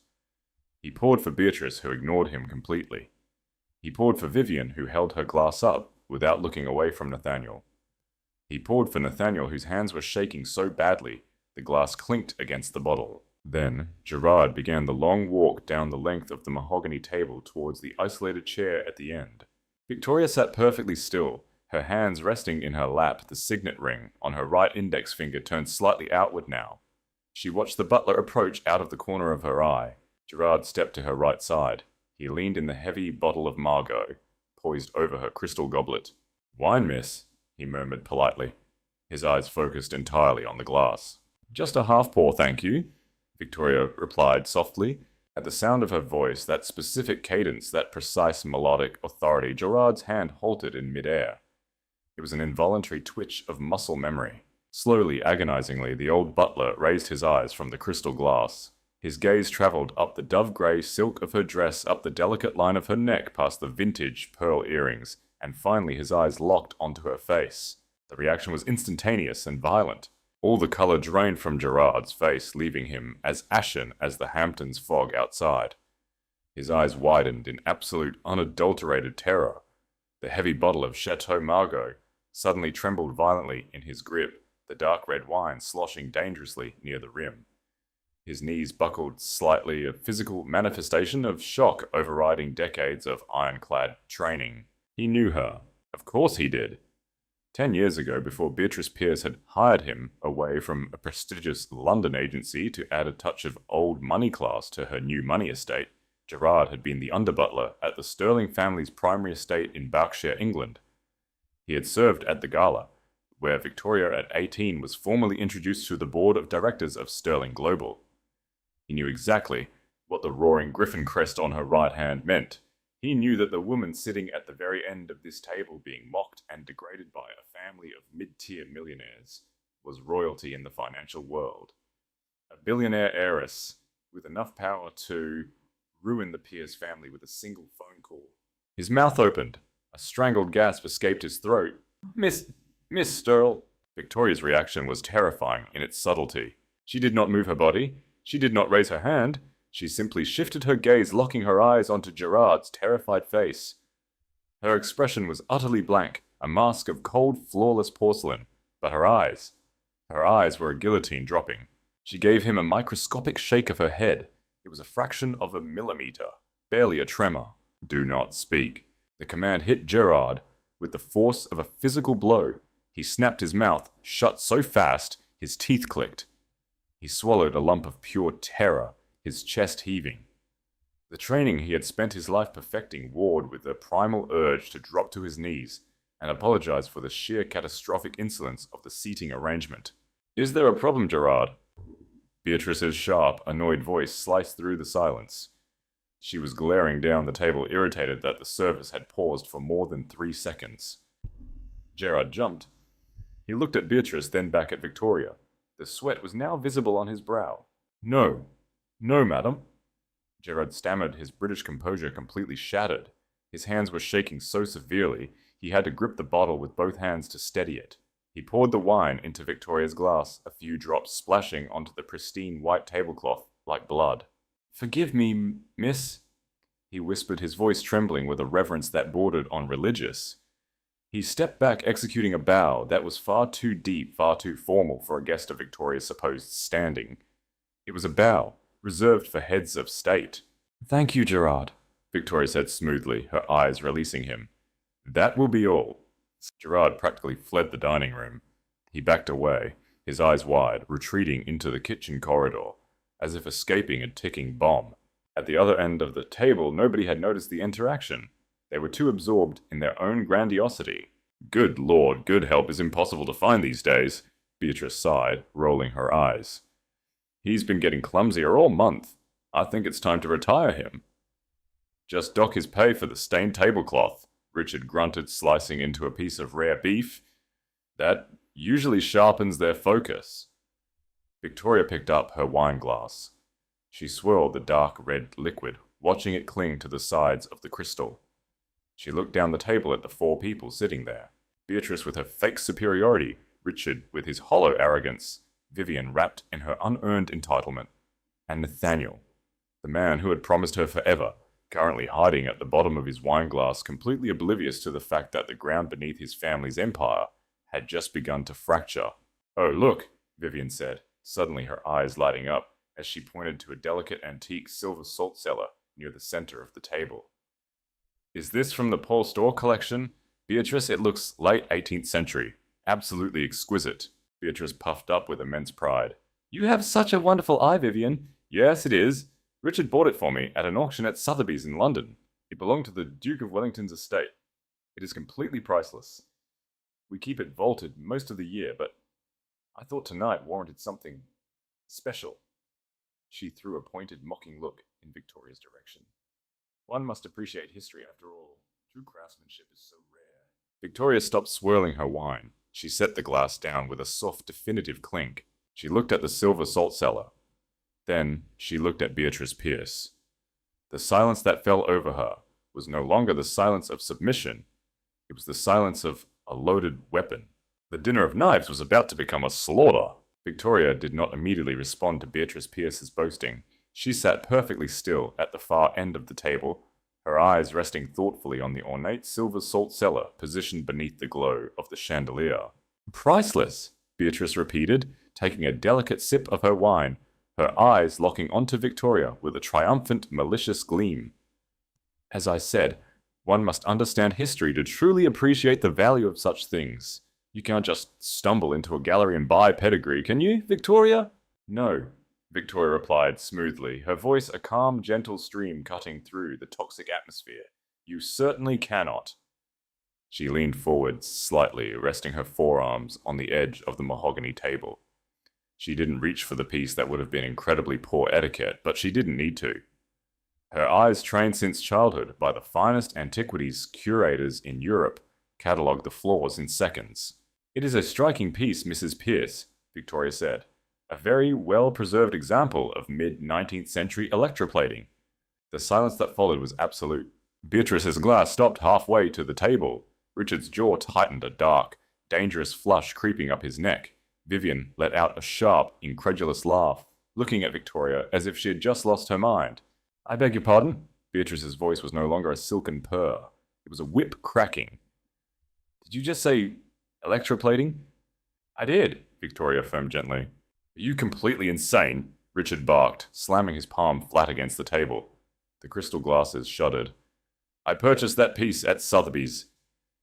He poured for Beatrice, who ignored him completely. He poured for Vivian, who held her glass up without looking away from Nathaniel. He poured for Nathaniel, whose hands were shaking so badly the glass clinked against the bottle. Then Gerard began the long walk down the length of the mahogany table towards the isolated chair at the end. Victoria sat perfectly still, her hands resting in her lap, the signet ring on her right index finger turned slightly outward now. She watched the butler approach out of the corner of her eye. Gerard stepped to her right side. He leaned in the heavy bottle of Margaux, poised over her crystal goblet. Wine, miss, he murmured politely, his eyes focused entirely on the glass. Just a half-pour, thank you, Victoria replied softly. At the sound of her voice, that specific cadence, that precise melodic authority, Gerard's hand halted in midair. It was an involuntary twitch of muscle memory. Slowly, agonizingly, the old butler raised his eyes from the crystal glass. His gaze travelled up the dove-grey silk of her dress, up the delicate line of her neck, past the vintage pearl earrings, and finally his eyes locked onto her face. The reaction was instantaneous and violent. All the colour drained from Gerard's face, leaving him as ashen as the Hamptons' fog outside. His eyes widened in absolute, unadulterated terror. The heavy bottle of Chateau Margaux suddenly trembled violently in his grip, the dark red wine sloshing dangerously near the rim. His knees buckled slightly, a physical manifestation of shock overriding decades of ironclad training. He knew her. Of course he did. 10 years ago, before Beatrice Pearce had hired him away from a prestigious London agency to add a touch of old money class to her new money estate, Gerard had been the under-butler at the Sterling family's primary estate in Berkshire, England. He had served at the gala, where Victoria at 18 was formally introduced to the board of directors of Sterling Global. He knew exactly what the roaring griffin crest on her right hand meant. He knew that the woman sitting at the very end of this table, being mocked and degraded by a family of mid-tier millionaires, was royalty in the financial world. A billionaire heiress with enough power to ruin the Pearce family with a single phone call. His mouth opened. A strangled gasp escaped his throat. Miss Sterl. Victoria's reaction was terrifying in its subtlety. She did not move her body. She did not raise her hand. She simply shifted her gaze, locking her eyes onto Gerard's terrified face. Her expression was utterly blank, a mask of cold, flawless porcelain. But her eyes were a guillotine dropping. She gave him a microscopic shake of her head. It was a fraction of a millimeter, barely a tremor. Do not speak. The command hit Gerard with the force of a physical blow. He snapped his mouth shut so fast, his teeth clicked. He swallowed a lump of pure terror, his chest heaving. The training he had spent his life perfecting warred with a primal urge to drop to his knees and apologize for the sheer catastrophic insolence of the seating arrangement. Is there a problem, Gerard? Beatrice's sharp, annoyed voice sliced through the silence. She was glaring down the table, irritated that the service had paused for more than 3 seconds. Gerard jumped. He looked at Beatrice, then back at Victoria. The sweat was now visible on his brow. No. No, madam. Gerard stammered, his British composure completely shattered. His hands were shaking so severely, he had to grip the bottle with both hands to steady it. He poured the wine into Victoria's glass, a few drops splashing onto the pristine white tablecloth like blood. "Forgive me, miss," he whispered, his voice trembling with a reverence that bordered on religious. He stepped back, executing a bow that was far too deep, far too formal for a guest of Victoria's supposed standing. It was a bow reserved for heads of state. "Thank you, Gerard," Victoria said smoothly, her eyes releasing him. "That will be all." Gerard practically fled the dining room. He backed away, his eyes wide, retreating into the kitchen corridor, as if escaping a ticking bomb. At the other end of the table, nobody had noticed the interaction. They were too absorbed in their own grandiosity. "Good Lord, good help is impossible to find these days," Beatrice sighed, rolling her eyes. "He's been getting clumsier all month. I think it's time to retire him." "Just dock his pay for the stained tablecloth," Richard grunted, slicing into a piece of rare beef. "That usually sharpens their focus." Victoria picked up her wine glass. She swirled the dark red liquid, watching it cling to the sides of the crystal. She looked down the table at the 4 people sitting there. Beatrice with her fake superiority, Richard with his hollow arrogance, Vivian wrapped in her unearned entitlement, and Nathaniel, the man who had promised her forever, currently hiding at the bottom of his wine glass, completely oblivious to the fact that the ground beneath his family's empire had just begun to fracture. "Oh, look," Vivian said, suddenly her eyes lighting up as she pointed to a delicate antique silver salt cellar near the center of the table. "Is this from the Paul Store collection? Beatrice, it looks late 18th century. Absolutely exquisite." Beatrice puffed up with immense pride. "You have such a wonderful eye, Vivian." "Yes, it is. Richard bought it for me at an auction at Sotheby's in London. It belonged to the Duke of Wellington's estate. It is completely priceless. We keep it vaulted most of the year, but I thought tonight warranted something special." She threw a pointed, mocking look in Victoria's direction. "One must appreciate history after all. True craftsmanship is so rare." Victoria stopped swirling her wine. She set the glass down with a soft, definitive clink. She looked at the silver salt cellar. Then she looked at Beatrice Pearce. The silence that fell over her was no longer the silence of submission. It was the silence of a loaded weapon. The dinner of knives was about to become a slaughter. Victoria did not immediately respond to Beatrice Pearce's boasting. She sat perfectly still at the far end of the table, her eyes resting thoughtfully on the ornate silver salt cellar positioned beneath the glow of the chandelier. "Priceless," Beatrice repeated, taking a delicate sip of her wine, her eyes locking onto Victoria with a triumphant, malicious gleam. "As I said, one must understand history to truly appreciate the value of such things. You can't just stumble into a gallery and buy pedigree, can you, Victoria?" "No," Victoria replied smoothly, her voice a calm, gentle stream cutting through the toxic atmosphere. "You certainly cannot." She leaned forward slightly, resting her forearms on the edge of the mahogany table. She didn't reach for the piece that would have been incredibly poor etiquette, but she didn't need to. Her eyes, trained since childhood by the finest antiquities curators in Europe, catalogued the flaws in seconds. "It is a striking piece, Mrs. Pearce," Victoria said. "A very well-preserved example of mid-19th century electroplating." The silence that followed was absolute. Beatrice's glass stopped halfway to the table. Richard's jaw tightened, a dark, dangerous flush creeping up his neck. Vivian let out a sharp, incredulous laugh, looking at Victoria as if she had just lost her mind. "I beg your pardon?" Beatrice's voice was no longer a silken purr. It was a whip cracking. "Did you just say electroplating?" "I did," Victoria affirmed gently. "Are you completely insane?" Richard barked, slamming his palm flat against the table. The crystal glasses shuddered. "I purchased that piece at Sotheby's.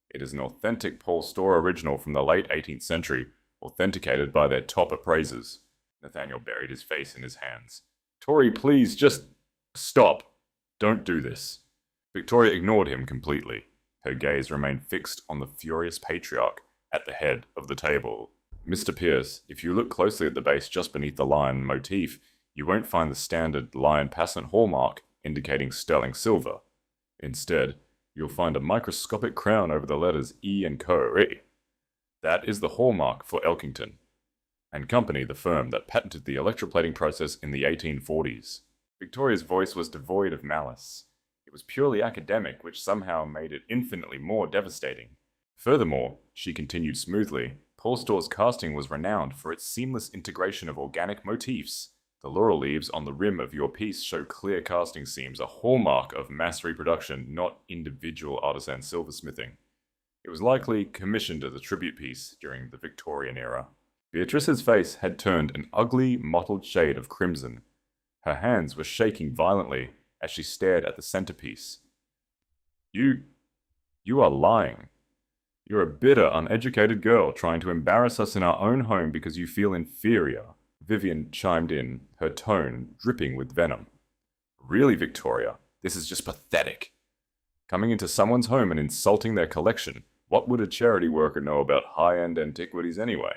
It is an authentic Paul Store original from the late 18th century, authenticated by their top appraisers." Nathaniel buried his face in his hands. "Tori, please, just stop. Don't do this." Victoria ignored him completely. Her gaze remained fixed on the furious patriarch at the head of the table. Mr. Pierce, if you look closely at the base just beneath the lion motif, you won't find the standard lion passant hallmark indicating sterling silver. Instead, you'll find a microscopic crown over the letters E and Co. That is the hallmark for Elkington and Company, the firm that patented the electroplating process in the 1840s. Victoria's voice was devoid of malice. It was purely academic, which somehow made it infinitely more devastating. Furthermore, she continued smoothly, Paul Storr's casting was renowned for its seamless integration of organic motifs. The laurel leaves on the rim of your piece show clear casting seams, a hallmark of mass reproduction, not individual artisan silversmithing. It was likely commissioned as a tribute piece during the Victorian era. Beatrice's face had turned an ugly, mottled shade of crimson. Her hands were shaking violently as she stared at the centerpiece. You are lying. You're a bitter, uneducated girl trying to embarrass us in our own home because you feel inferior. Vivian chimed in, her tone dripping with venom. Really, Victoria, this is just pathetic. Coming into someone's home and insulting their collection. What would a charity worker know about high-end antiquities anyway?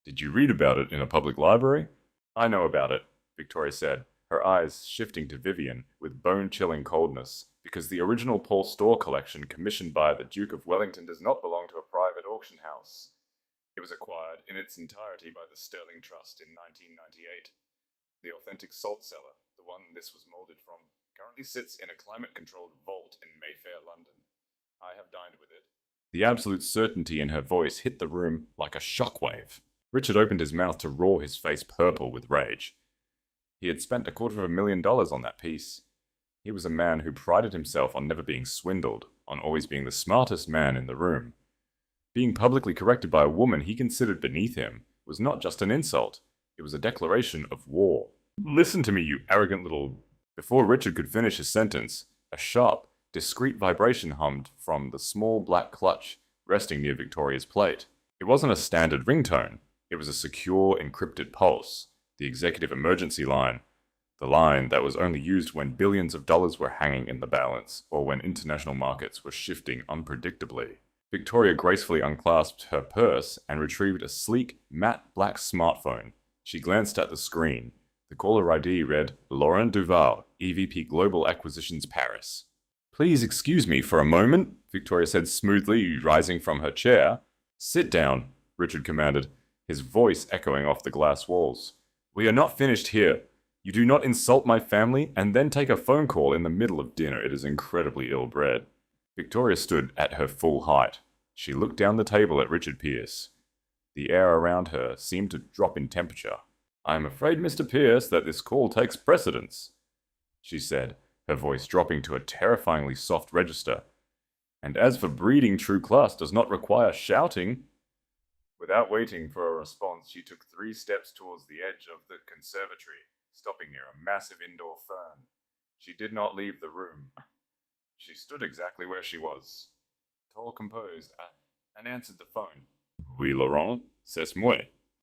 Did you read about it in a public library? I know about it, Victoria said, her eyes shifting to Vivian with bone-chilling coldness, because the original Paul Storr collection commissioned by the Duke of Wellington does not belong to a private auction house. It was acquired in its entirety by the Sterling Trust in 1998. The authentic salt cellar, the one this was molded from, currently sits in a climate-controlled vault in Mayfair, London. I have dined with it. The absolute certainty in her voice hit the room like a shockwave. Richard opened his mouth to roar, his face purple with rage. He had spent $250,000 on that piece. He was a man who prided himself on never being swindled, on always being the smartest man in the room. Being publicly corrected by a woman he considered beneath him was not just an insult, it was a declaration of war. Listen to me, you arrogant little... Before Richard could finish his sentence, a sharp, discreet vibration hummed from the small black clutch resting near Victoria's plate. It wasn't a standard ringtone, it was a secure, encrypted pulse, the executive emergency line, the line that was only used when billions of dollars were hanging in the balance, or when international markets were shifting unpredictably. Victoria gracefully unclasped her purse and retrieved a sleek, matte black smartphone. She glanced at the screen. The caller ID read, Laurent Duval, EVP Global Acquisitions Paris. Please excuse me for a moment, Victoria said smoothly, rising from her chair. Sit down, Richard commanded, his voice echoing off the glass walls. We are not finished here. You do not insult my family and then take a phone call in the middle of dinner. It is incredibly ill-bred. Victoria stood at her full height. She looked down the table at Richard Pierce. The air around her seemed to drop in temperature. I am afraid, Mr. Pierce, that this call takes precedence, she said, her voice dropping to a terrifyingly soft register. And as for breeding, true class does not require shouting. Without waiting for a response, she took 3 steps towards the edge of the conservatory, stopping near a massive indoor fern. She did not leave the room. She stood exactly where she was, tall, composed, and answered the phone. Oui, Laurent, c'est moi.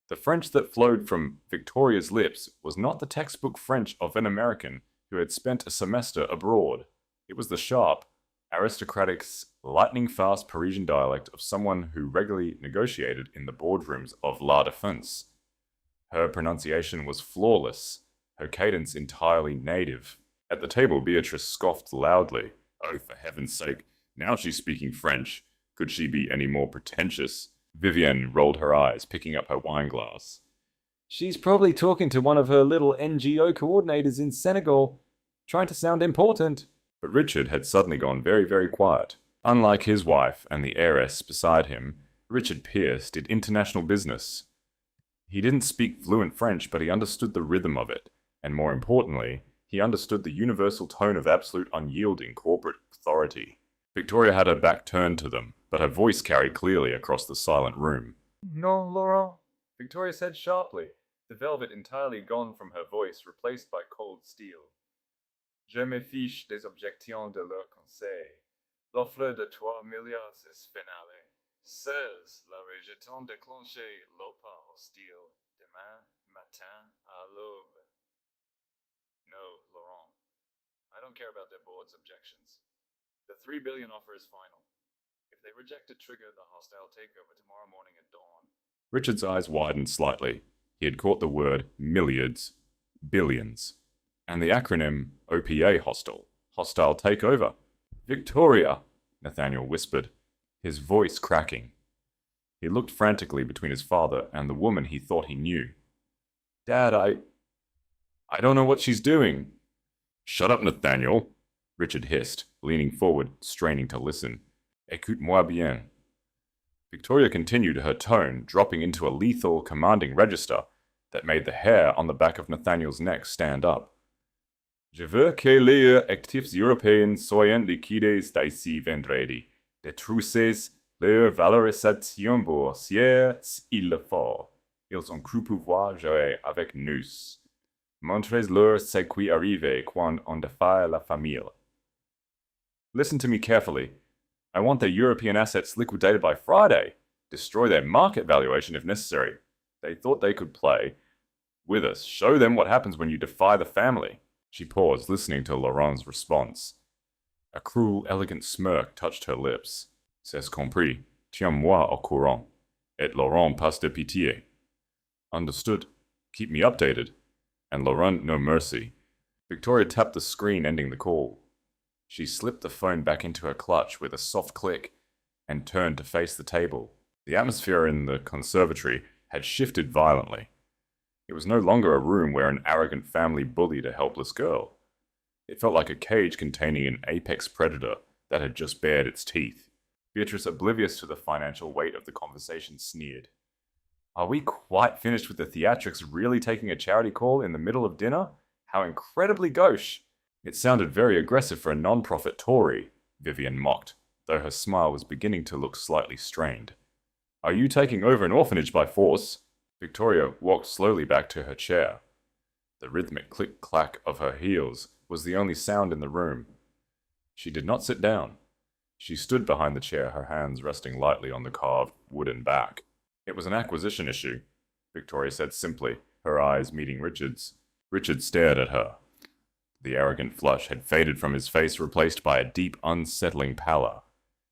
The French that flowed from Victoria's lips was not the textbook French of an American who had spent a semester abroad. It was the sharp, aristocratic, lightning-fast Parisian dialect of someone who regularly negotiated in the boardrooms of La Défense. Her pronunciation was flawless, her cadence entirely native. At the table, Beatrice scoffed loudly. Oh, for heaven's sake, now she's speaking French. Could she be any more pretentious? Vivienne rolled her eyes, picking up her wineglass. She's probably talking to one of her little NGO coordinators in Senegal, trying to sound important. But Richard had suddenly gone very, very quiet. Unlike his wife and the heiress beside him, Richard Pierce did international business. He didn't speak fluent French, but he understood the rhythm of it, and more importantly, he understood the universal tone of absolute unyielding corporate authority. Victoria had her back turned to them, but her voice carried clearly across the silent room. No, Laurent, Victoria said sharply, the velvet entirely gone from her voice, replaced by cold steel. Je me fiche des objections de leur conseil. L'offre de 3 milliards est finale. 16. La rejeton déclenchée l'opa hostile. Demain matin à l'aube. No, Laurent. I don't care about their board's objections. The $3 billion offer is final. If they reject it, trigger the hostile takeover tomorrow morning at dawn. Richard's eyes widened slightly. He had caught the word milliards, billions, and the acronym OPA hostile takeover. Victoria, Nathaniel whispered, his voice cracking. He looked frantically between his father and the woman he thought he knew. Dad, I don't know what she's doing. Shut up, Nathaniel, Richard hissed, leaning forward, straining to listen. Écoute-moi bien. Victoria continued, her tone dropping into a lethal, commanding register that made the hair on the back of Nathaniel's neck stand up. Je veux que les actifs européens soient liquidés d'ici vendredi. Détruisez leur valorisation boursière s'il le faut. Ils ont cru pouvoir jouer avec nous. Montrez-leur ce qui arrive quand on défie la famille. Listen to me carefully. I want their European assets liquidated by Friday. Destroy their market valuation if necessary. They thought they could play with us. Show them what happens when you defy the family. She paused, listening to Laurent's response. A cruel, elegant smirk touched her lips. C'est compris. Tiens-moi au courant. Et Laurent pas de pitié. Understood. Keep me updated. And Laurent no mercy. Victoria tapped the screen ending the call. She slipped the phone back into her clutch with a soft click and turned to face the table. The atmosphere in the conservatory had shifted violently. It was no longer a room where an arrogant family bullied a helpless girl. It felt like a cage containing an apex predator that had just bared its teeth. Beatrice, oblivious to the financial weight of the conversation, sneered. Are we quite finished with the theatrics, really taking a charity call in the middle of dinner? How incredibly gauche! It sounded very aggressive for a non-profit Tory, Vivian mocked, though her smile was beginning to look slightly strained. Are you taking over an orphanage by force? Victoria walked slowly back to her chair. The rhythmic click-clack of her heels was the only sound in the room. She did not sit down. She stood behind the chair, her hands resting lightly on the carved wooden back. It was an acquisition issue, Victoria said simply, her eyes meeting Richard's. Richard stared at her. The arrogant flush had faded from his face, replaced by a deep, unsettling pallor.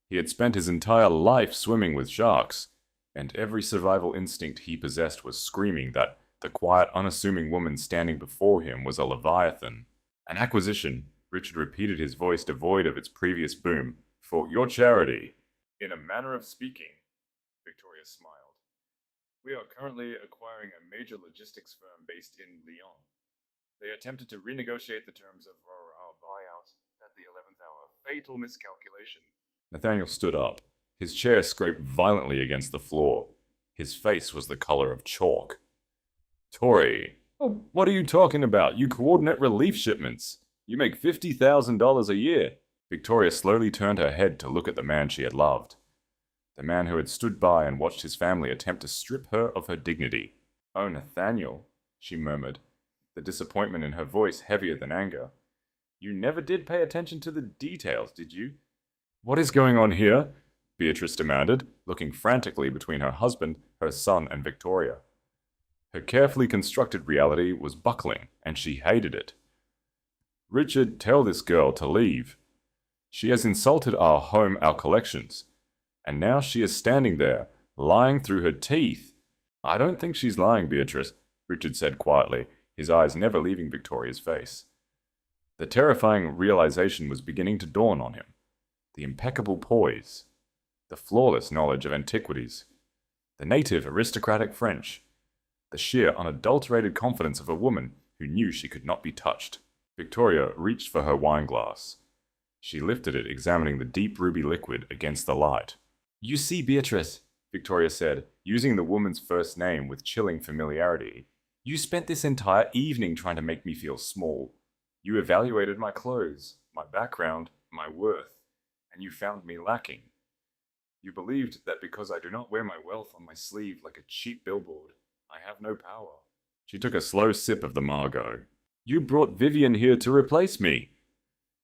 He had spent his entire life swimming with sharks, and every survival instinct he possessed was screaming that the quiet, unassuming woman standing before him was a leviathan. An acquisition, Richard repeated, his voice devoid of its previous boom, for your charity. In a manner of speaking, Victoria smiled. We are currently acquiring a major logistics firm based in Lyon. They attempted to renegotiate the terms of our buyout at the 11th hour. Fatal miscalculation. Nathaniel stood up. His chair scraped violently against the floor. His face was the color of chalk. Tory, oh, what are you talking about? You coordinate relief shipments. You make $50,000 a year. Victoria slowly turned her head to look at the man she had loved. The man who had stood by and watched his family attempt to strip her of her dignity. Oh, Nathaniel, she murmured, the disappointment in her voice heavier than anger. You never did pay attention to the details, did you? What is going on here? Beatrice demanded, looking frantically between her husband, her son, and Victoria. Her carefully constructed reality was buckling, and she hated it. Richard, tell this girl to leave. She has insulted our home, our collections. And now she is standing there, lying through her teeth. I don't think she's lying, Beatrice, Richard said quietly, his eyes never leaving Victoria's face. The terrifying realization was beginning to dawn on him. The impeccable poise. The flawless knowledge of antiquities. The native aristocratic French. The sheer unadulterated confidence of a woman who knew she could not be touched. Victoria reached for her wineglass. She lifted it, examining the deep ruby liquid against the light. You see, Beatrice, Victoria said, using the woman's first name with chilling familiarity. You spent this entire evening trying to make me feel small. You evaluated my clothes, my background, my worth, and you found me lacking. You believed that because I do not wear my wealth on my sleeve like a cheap billboard, I have no power. She took a slow sip of the Margot. You brought Vivian here to replace me,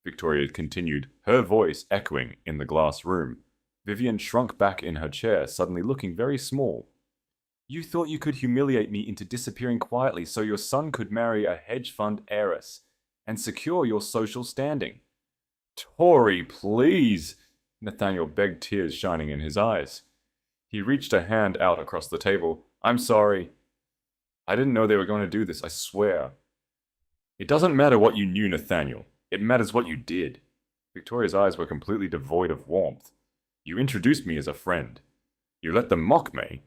Victoria continued, her voice echoing in the glass room. Vivian shrunk back in her chair, suddenly looking very small. You thought you could humiliate me into disappearing quietly so your son could marry a hedge fund heiress and secure your social standing. Tory, please, Nathaniel begged, tears shining in his eyes. He reached a hand out across the table. I'm sorry. I didn't know they were going to do this, I swear. It doesn't matter what you knew, Nathaniel. It matters what you did. Victoria's eyes were completely devoid of warmth. You introduced me as a friend. You let them mock me.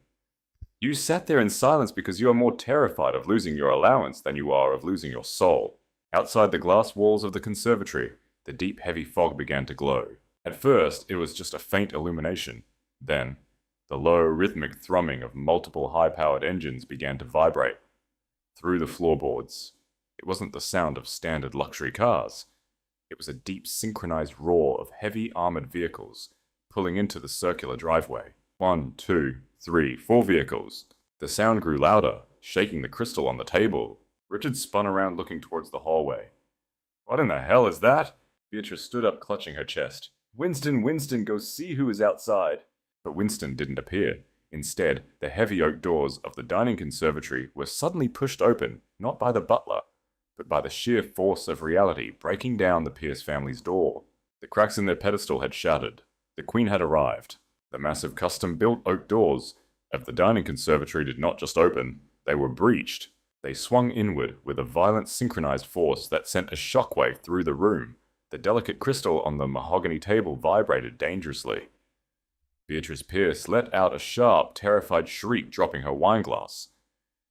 You sat there in silence because you are more terrified of losing your allowance than you are of losing your soul. Outside the glass walls of the conservatory, the deep, heavy fog began to glow. At first, it was just a faint illumination. Then, the low, rhythmic thrumming of multiple high-powered engines began to vibrate through the floorboards. It wasn't the sound of standard luxury cars. It was a deep, synchronized roar of heavy armored vehicles pulling into the circular driveway. 1, 2, 3, 4 vehicles. The sound grew louder, shaking the crystal on the table. Richard spun around looking towards the hallway. What in the hell is that? Beatrice stood up clutching her chest. Winston, go see who is outside. But Winston didn't appear. Instead, the heavy oak doors of the dining conservatory were suddenly pushed open, not by the butler, but by the sheer force of reality breaking down the Pierce family's door. The cracks in their pedestal had shattered. The Queen had arrived. The massive custom-built oak doors of the dining conservatory did not just open, they were breached. They swung inward with a violent synchronized force that sent a shockwave through the room. The delicate crystal on the mahogany table vibrated dangerously. Beatrice Pierce let out a sharp, terrified shriek, dropping her wineglass.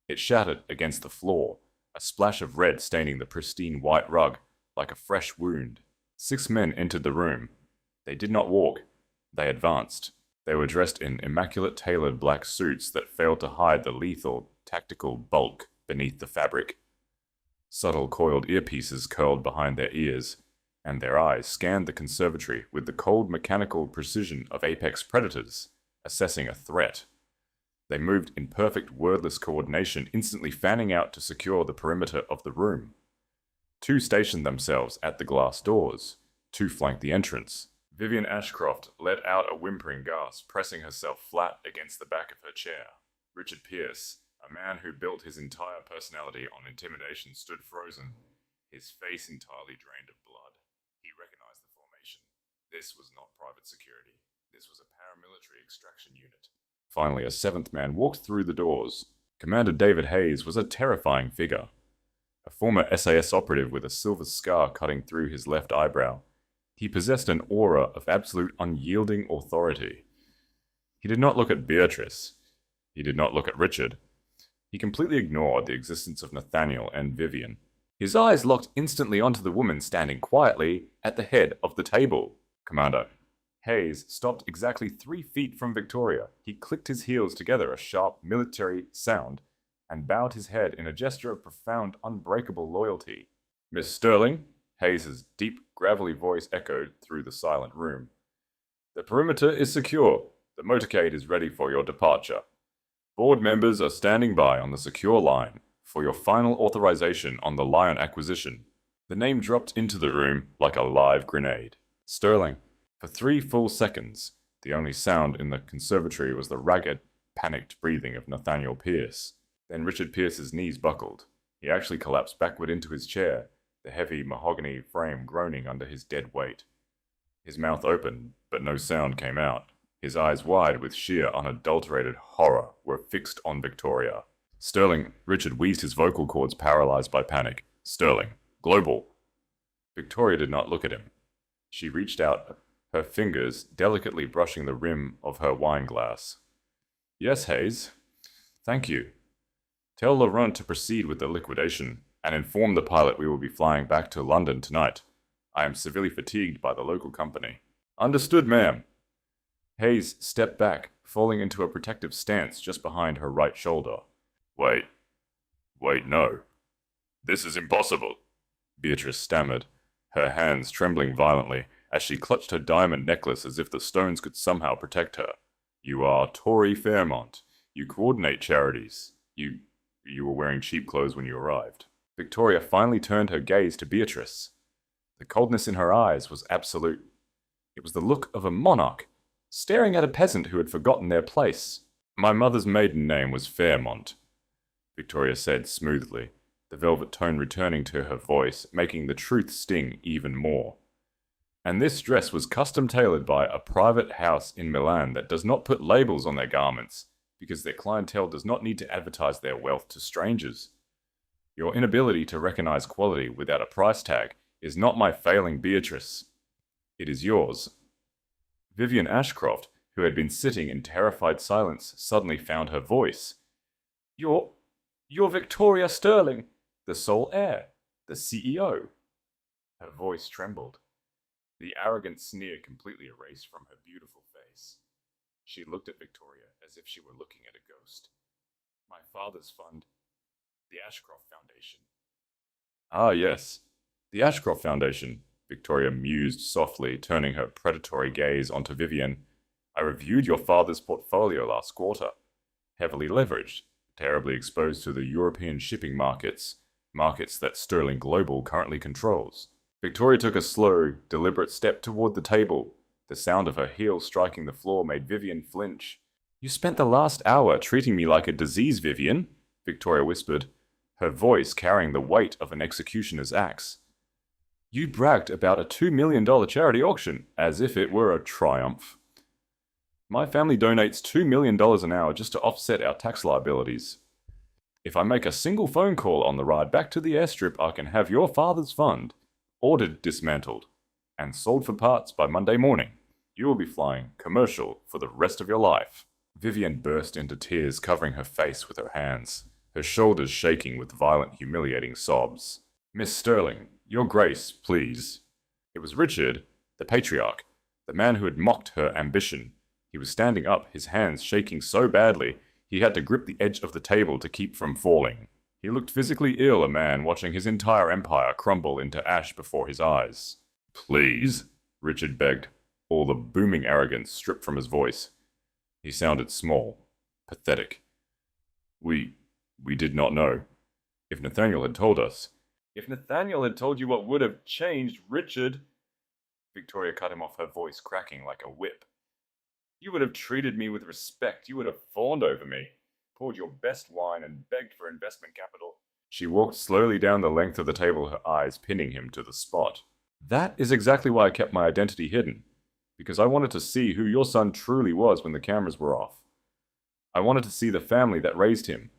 It shattered against the floor, a splash of red staining the pristine white rug like a fresh wound. 6 men entered the room. They did not walk. They advanced. They were dressed in immaculate tailored black suits that failed to hide the lethal, tactical bulk beneath the fabric. Subtle coiled earpieces curled behind their ears, and their eyes scanned the conservatory with the cold mechanical precision of apex predators, assessing a threat. They moved in perfect wordless coordination, instantly fanning out to secure the perimeter of the room. 2 stationed themselves at the glass doors. 2 flanked the entrance. Vivian Ashcroft let out a whimpering gasp, pressing herself flat against the back of her chair. Richard Pierce, a man who built his entire personality on intimidation, stood frozen, his face entirely drained of blood. He recognized the formation. This was not private security. This was a paramilitary extraction unit. Finally, a 7th man walked through the doors. Commander David Hayes was a terrifying figure. A former SAS operative with a silver scar cutting through his left eyebrow. He possessed an aura of absolute unyielding authority. He did not look at Beatrice. He did not look at Richard. He completely ignored the existence of Nathaniel and Vivian. His eyes locked instantly onto the woman standing quietly at the head of the table. Commander Hayes stopped exactly 3 feet from Victoria. He clicked his heels together, a sharp military sound, and bowed his head in a gesture of profound, unbreakable loyalty. Miss Sterling, Hayes's deep, gravelly voice echoed through the silent room. The perimeter is secure. The motorcade is ready for your departure. Board members are standing by on the secure line for your final authorization on the Lion acquisition. The name dropped into the room like a live grenade. Sterling. For 3 full seconds, the only sound in the conservatory was the ragged, panicked breathing of Nathaniel Pierce. Then Richard Pierce's knees buckled. He actually collapsed backward into his chair, the heavy mahogany frame groaning under his dead weight. His mouth opened, but no sound came out. His eyes, wide with sheer, unadulterated horror, were fixed on Victoria. Sterling, Richard wheezed, his vocal cords paralyzed by panic. Sterling, global. Victoria did not look at him. She reached out, her fingers delicately brushing the rim of her wineglass. Yes, Hayes. Thank you. Tell Laurent to proceed with the liquidation, and inform the pilot we will be flying back to London tonight. I am severely fatigued by the local company. Understood, ma'am. Hayes stepped back, falling into a protective stance just behind her right shoulder. Wait, no. This is impossible, Beatrice stammered, her hands trembling violently as she clutched her diamond necklace as if the stones could somehow protect her. You are Tori Fairmont. You coordinate charities. You were wearing cheap clothes when you arrived. Victoria finally turned her gaze to Beatrice. The coldness in her eyes was absolute. It was the look of a monarch, staring at a peasant who had forgotten their place. My mother's maiden name was Fairmont, Victoria said smoothly, the velvet tone returning to her voice, making the truth sting even more. And this dress was custom tailored by a private house in Milan that does not put labels on their garments, because their clientele does not need to advertise their wealth to strangers. Your inability to recognize quality without a price tag is not my failing, Beatrice. It is yours. Vivian Ashcroft, who had been sitting in terrified silence, suddenly found her voice. You're Victoria Sterling, the sole heir, the CEO. Her voice trembled. The arrogant sneer completely erased from her beautiful face. She looked at Victoria as if she were looking at a ghost. My father's fund, the Ashcroft Foundation. Ah, yes, the Ashcroft Foundation, Victoria mused softly, turning her predatory gaze onto Vivian. I reviewed your father's portfolio last quarter. Heavily leveraged, terribly exposed to the European shipping markets that Sterling Global currently controls. Victoria took a slow, deliberate step toward the table. The sound of her heel striking the floor made Vivian flinch. You spent the last hour treating me like a disease, Vivian, Victoria whispered, her voice carrying the weight of an executioner's axe. You bragged about a $2 million charity auction, as if it were a triumph. My family donates $2 million an hour just to offset our tax liabilities. If I make a single phone call on the ride back to the airstrip, I can have your father's fund ordered dismantled and sold for parts by Monday morning. You will be flying commercial for the rest of your life. Vivian burst into tears, covering her face with her hands, her shoulders shaking with violent, humiliating sobs. Miss Sterling, your grace, please. It was Richard, the patriarch, the man who had mocked her ambition. He was standing up, his hands shaking so badly he had to grip the edge of the table to keep from falling. He looked physically ill, a man watching his entire empire crumble into ash before his eyes. Please, Richard begged, all the booming arrogance stripped from his voice. He sounded small, pathetic. We did not know. If Nathaniel had told us. If Nathaniel had told you what would have changed, Richard, Victoria cut him off, her voice cracking like a whip. You would have treated me with respect. You would have fawned over me, poured your best wine, and begged for investment capital. She walked slowly down the length of the table, her eyes pinning him to the spot. That is exactly why I kept my identity hidden, because I wanted to see who your son truly was when the cameras were off. I wanted to see the family that raised him,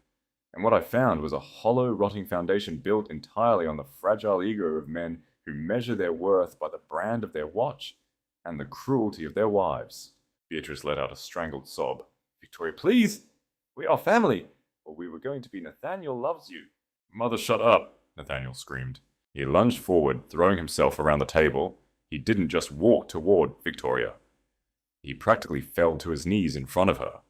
and what I found was a hollow, rotting foundation built entirely on the fragile ego of men who measure their worth by the brand of their watch and the cruelty of their wives. Beatrice let out a strangled sob. Victoria, please! We are family! Or we were going to be. Nathaniel loves you. Mother, shut up! Nathaniel screamed. He lunged forward, throwing himself around the table. He didn't just walk toward Victoria. He practically fell to his knees in front of her.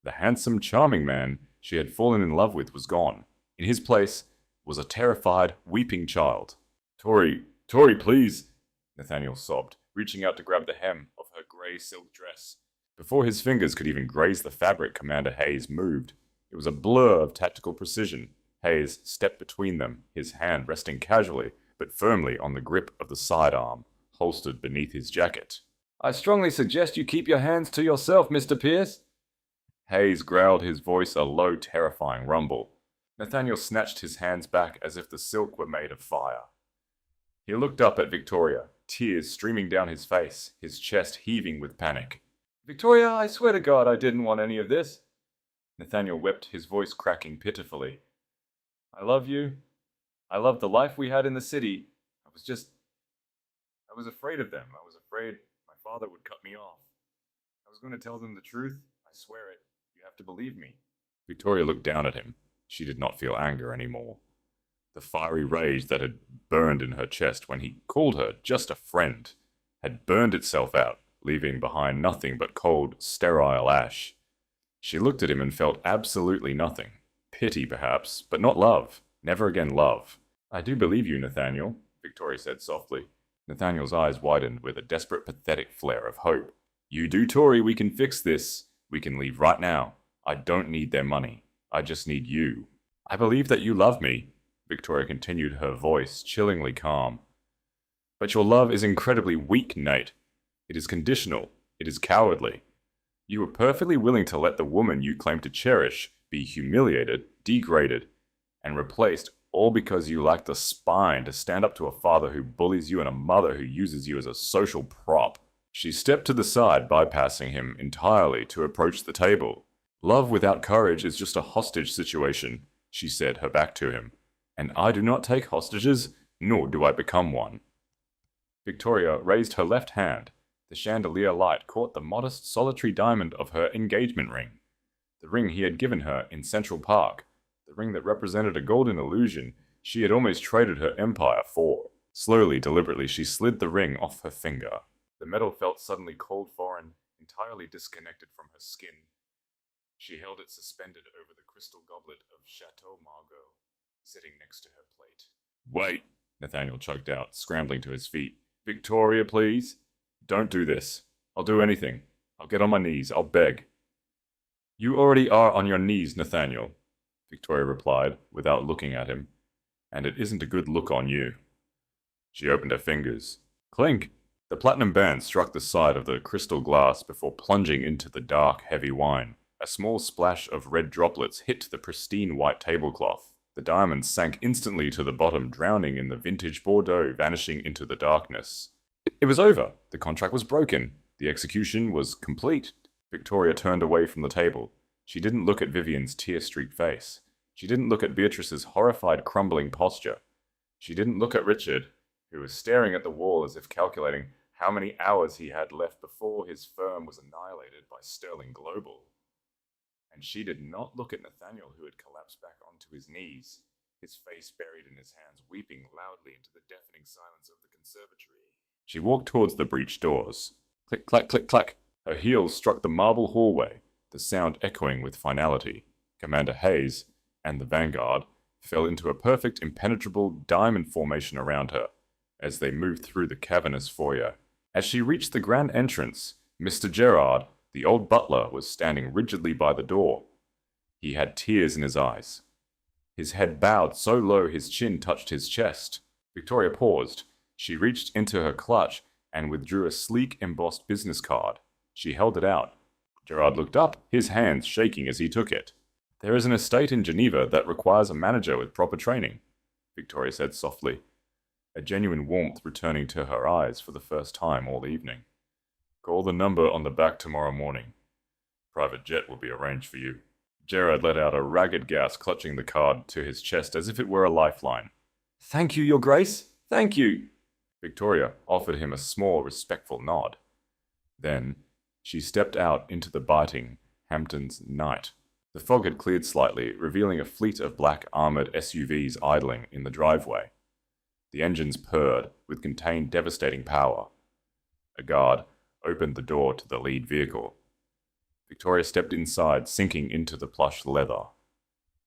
The handsome, charming man she had fallen in love with was gone. In his place was a terrified, weeping child. Tori, please! Nathaniel sobbed, reaching out to grab the hem of her grey silk dress. Before his fingers could even graze the fabric, Commander Hayes moved. It was a blur of tactical precision. Hayes stepped between them, his hand resting casually but firmly on the grip of the sidearm, holstered beneath his jacket. I strongly suggest you keep your hands to yourself, Mr. Pierce. Hayes growled, his voice a low, terrifying rumble. Nathaniel snatched his hands back as if the silk were made of fire. He looked up at Victoria, tears streaming down his face, his chest heaving with panic. Victoria, I swear to God I didn't want any of this. Nathaniel wept, his voice cracking pitifully. I love you. I love the life we had in the city. I was afraid of them. I was afraid my father would cut me off. I was going to tell them the truth. I swear it. You have to believe me. Victoria looked down at him. She did not feel anger anymore. The fiery rage that had burned in her chest when he called her just a friend had burned itself out, leaving behind nothing but cold, sterile ash. She looked at him and felt absolutely nothing. Pity, perhaps, but not love. Never again love. I do believe you, Nathaniel, Victoria said softly. Nathaniel's eyes widened with a desperate, pathetic flare of hope. You do, Tori, we can fix this. We can leave right now. I don't need their money. I just need you. I believe that you love me, Victoria continued, her voice chillingly calm. But your love is incredibly weak, Nate. It is conditional. It is cowardly. You were perfectly willing to let the woman you claim to cherish be humiliated, degraded, and replaced All because you lack the spine to stand up to a father who bullies you and a mother who uses you as a social prop. She stepped to the side, bypassing him entirely to approach the table. Love without courage is just a hostage situation, she said, her back to him. And I do not take hostages, nor do I become one. Victoria raised her left hand. The chandelier light caught the modest solitary diamond of her engagement ring. The ring he had given her in Central Park. The ring that represented a golden illusion she had almost traded her empire for. Slowly, deliberately, she slid the ring off her finger. The metal felt suddenly cold foreign, entirely disconnected from her skin. She held it suspended over the crystal goblet of Chateau Margaux, sitting next to her plate. Wait, Nathaniel choked out, scrambling to his feet. Victoria, please. Don't do this. I'll do anything. I'll get on my knees. I'll beg. You already are on your knees, Nathaniel, Victoria replied, without looking at him. And it isn't a good look on you. She opened her fingers. Clink! The platinum band struck the side of the crystal glass before plunging into the dark, heavy wine. A small splash of red droplets hit the pristine white tablecloth. The diamonds sank instantly to the bottom, drowning in the vintage Bordeaux, vanishing into the darkness. It was over. The contract was broken. The execution was complete. Victoria turned away from the table. She didn't look at Vivian's tear-streaked face. She didn't look at Beatrice's horrified, crumbling posture. She didn't look at Richard, who was staring at the wall as if calculating how many hours he had left before his firm was annihilated by Sterling Global. And she did not look at Nathaniel, who had collapsed back onto his knees, his face buried in his hands, weeping loudly into the deafening silence of the conservatory. She walked towards the breech doors. Click, clack, click, clack. Her heels struck the marble hallway, the sound echoing with finality. Commander Hayes and the vanguard fell into a perfect, impenetrable diamond formation around her as they moved through the cavernous foyer. As she reached the grand entrance, Mr. Gerard, the old butler, was standing rigidly by the door. He had tears in his eyes. His head bowed so low his chin touched his chest. Victoria paused. She reached into her clutch and withdrew a sleek, embossed business card. She held it out. Gerard looked up, his hands shaking as he took it. There is an estate in Geneva that requires a manager with proper training, Victoria said softly, a genuine warmth returning to her eyes for the first time all evening. Call the number on the back tomorrow morning. Private jet will be arranged for you. Gerard let out a ragged gasp, clutching the card to his chest as if it were a lifeline. Thank you, Your Grace. Thank you. Victoria offered him a small, respectful nod. Then she stepped out into the biting Hampton's night. The fog had cleared slightly, revealing a fleet of black armored SUVs idling in the driveway. The engines purred with contained devastating power. A guard opened the door to the lead vehicle. Victoria stepped inside, sinking into the plush leather.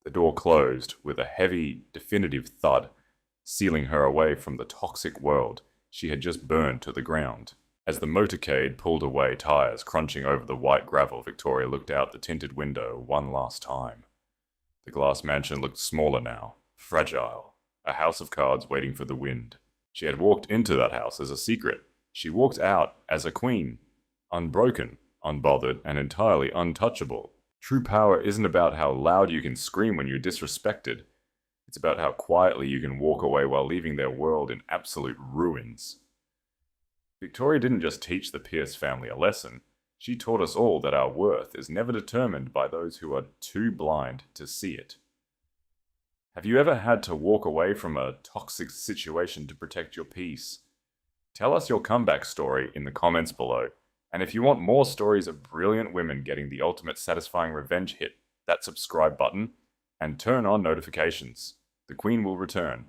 The door closed with a heavy, definitive thud, sealing her away from the toxic world she had just burned to the ground. As the motorcade pulled away, tires crunching over the white gravel, Victoria looked out the tinted window one last time. The glass mansion looked smaller now, fragile, a house of cards waiting for the wind. She had walked into that house as a secret. She walked out as a queen, unbroken, unbothered, and entirely untouchable. True power isn't about how loud you can scream when you're disrespected. It's about how quietly you can walk away while leaving their world in absolute ruins. Victoria didn't just teach the Pierce family a lesson. She taught us all that our worth is never determined by those who are too blind to see it. Have you ever had to walk away from a toxic situation to protect your peace? Tell us your comeback story in the comments below. And if you want more stories of brilliant women getting the ultimate satisfying revenge, hit that subscribe button and turn on notifications. The Queen will return.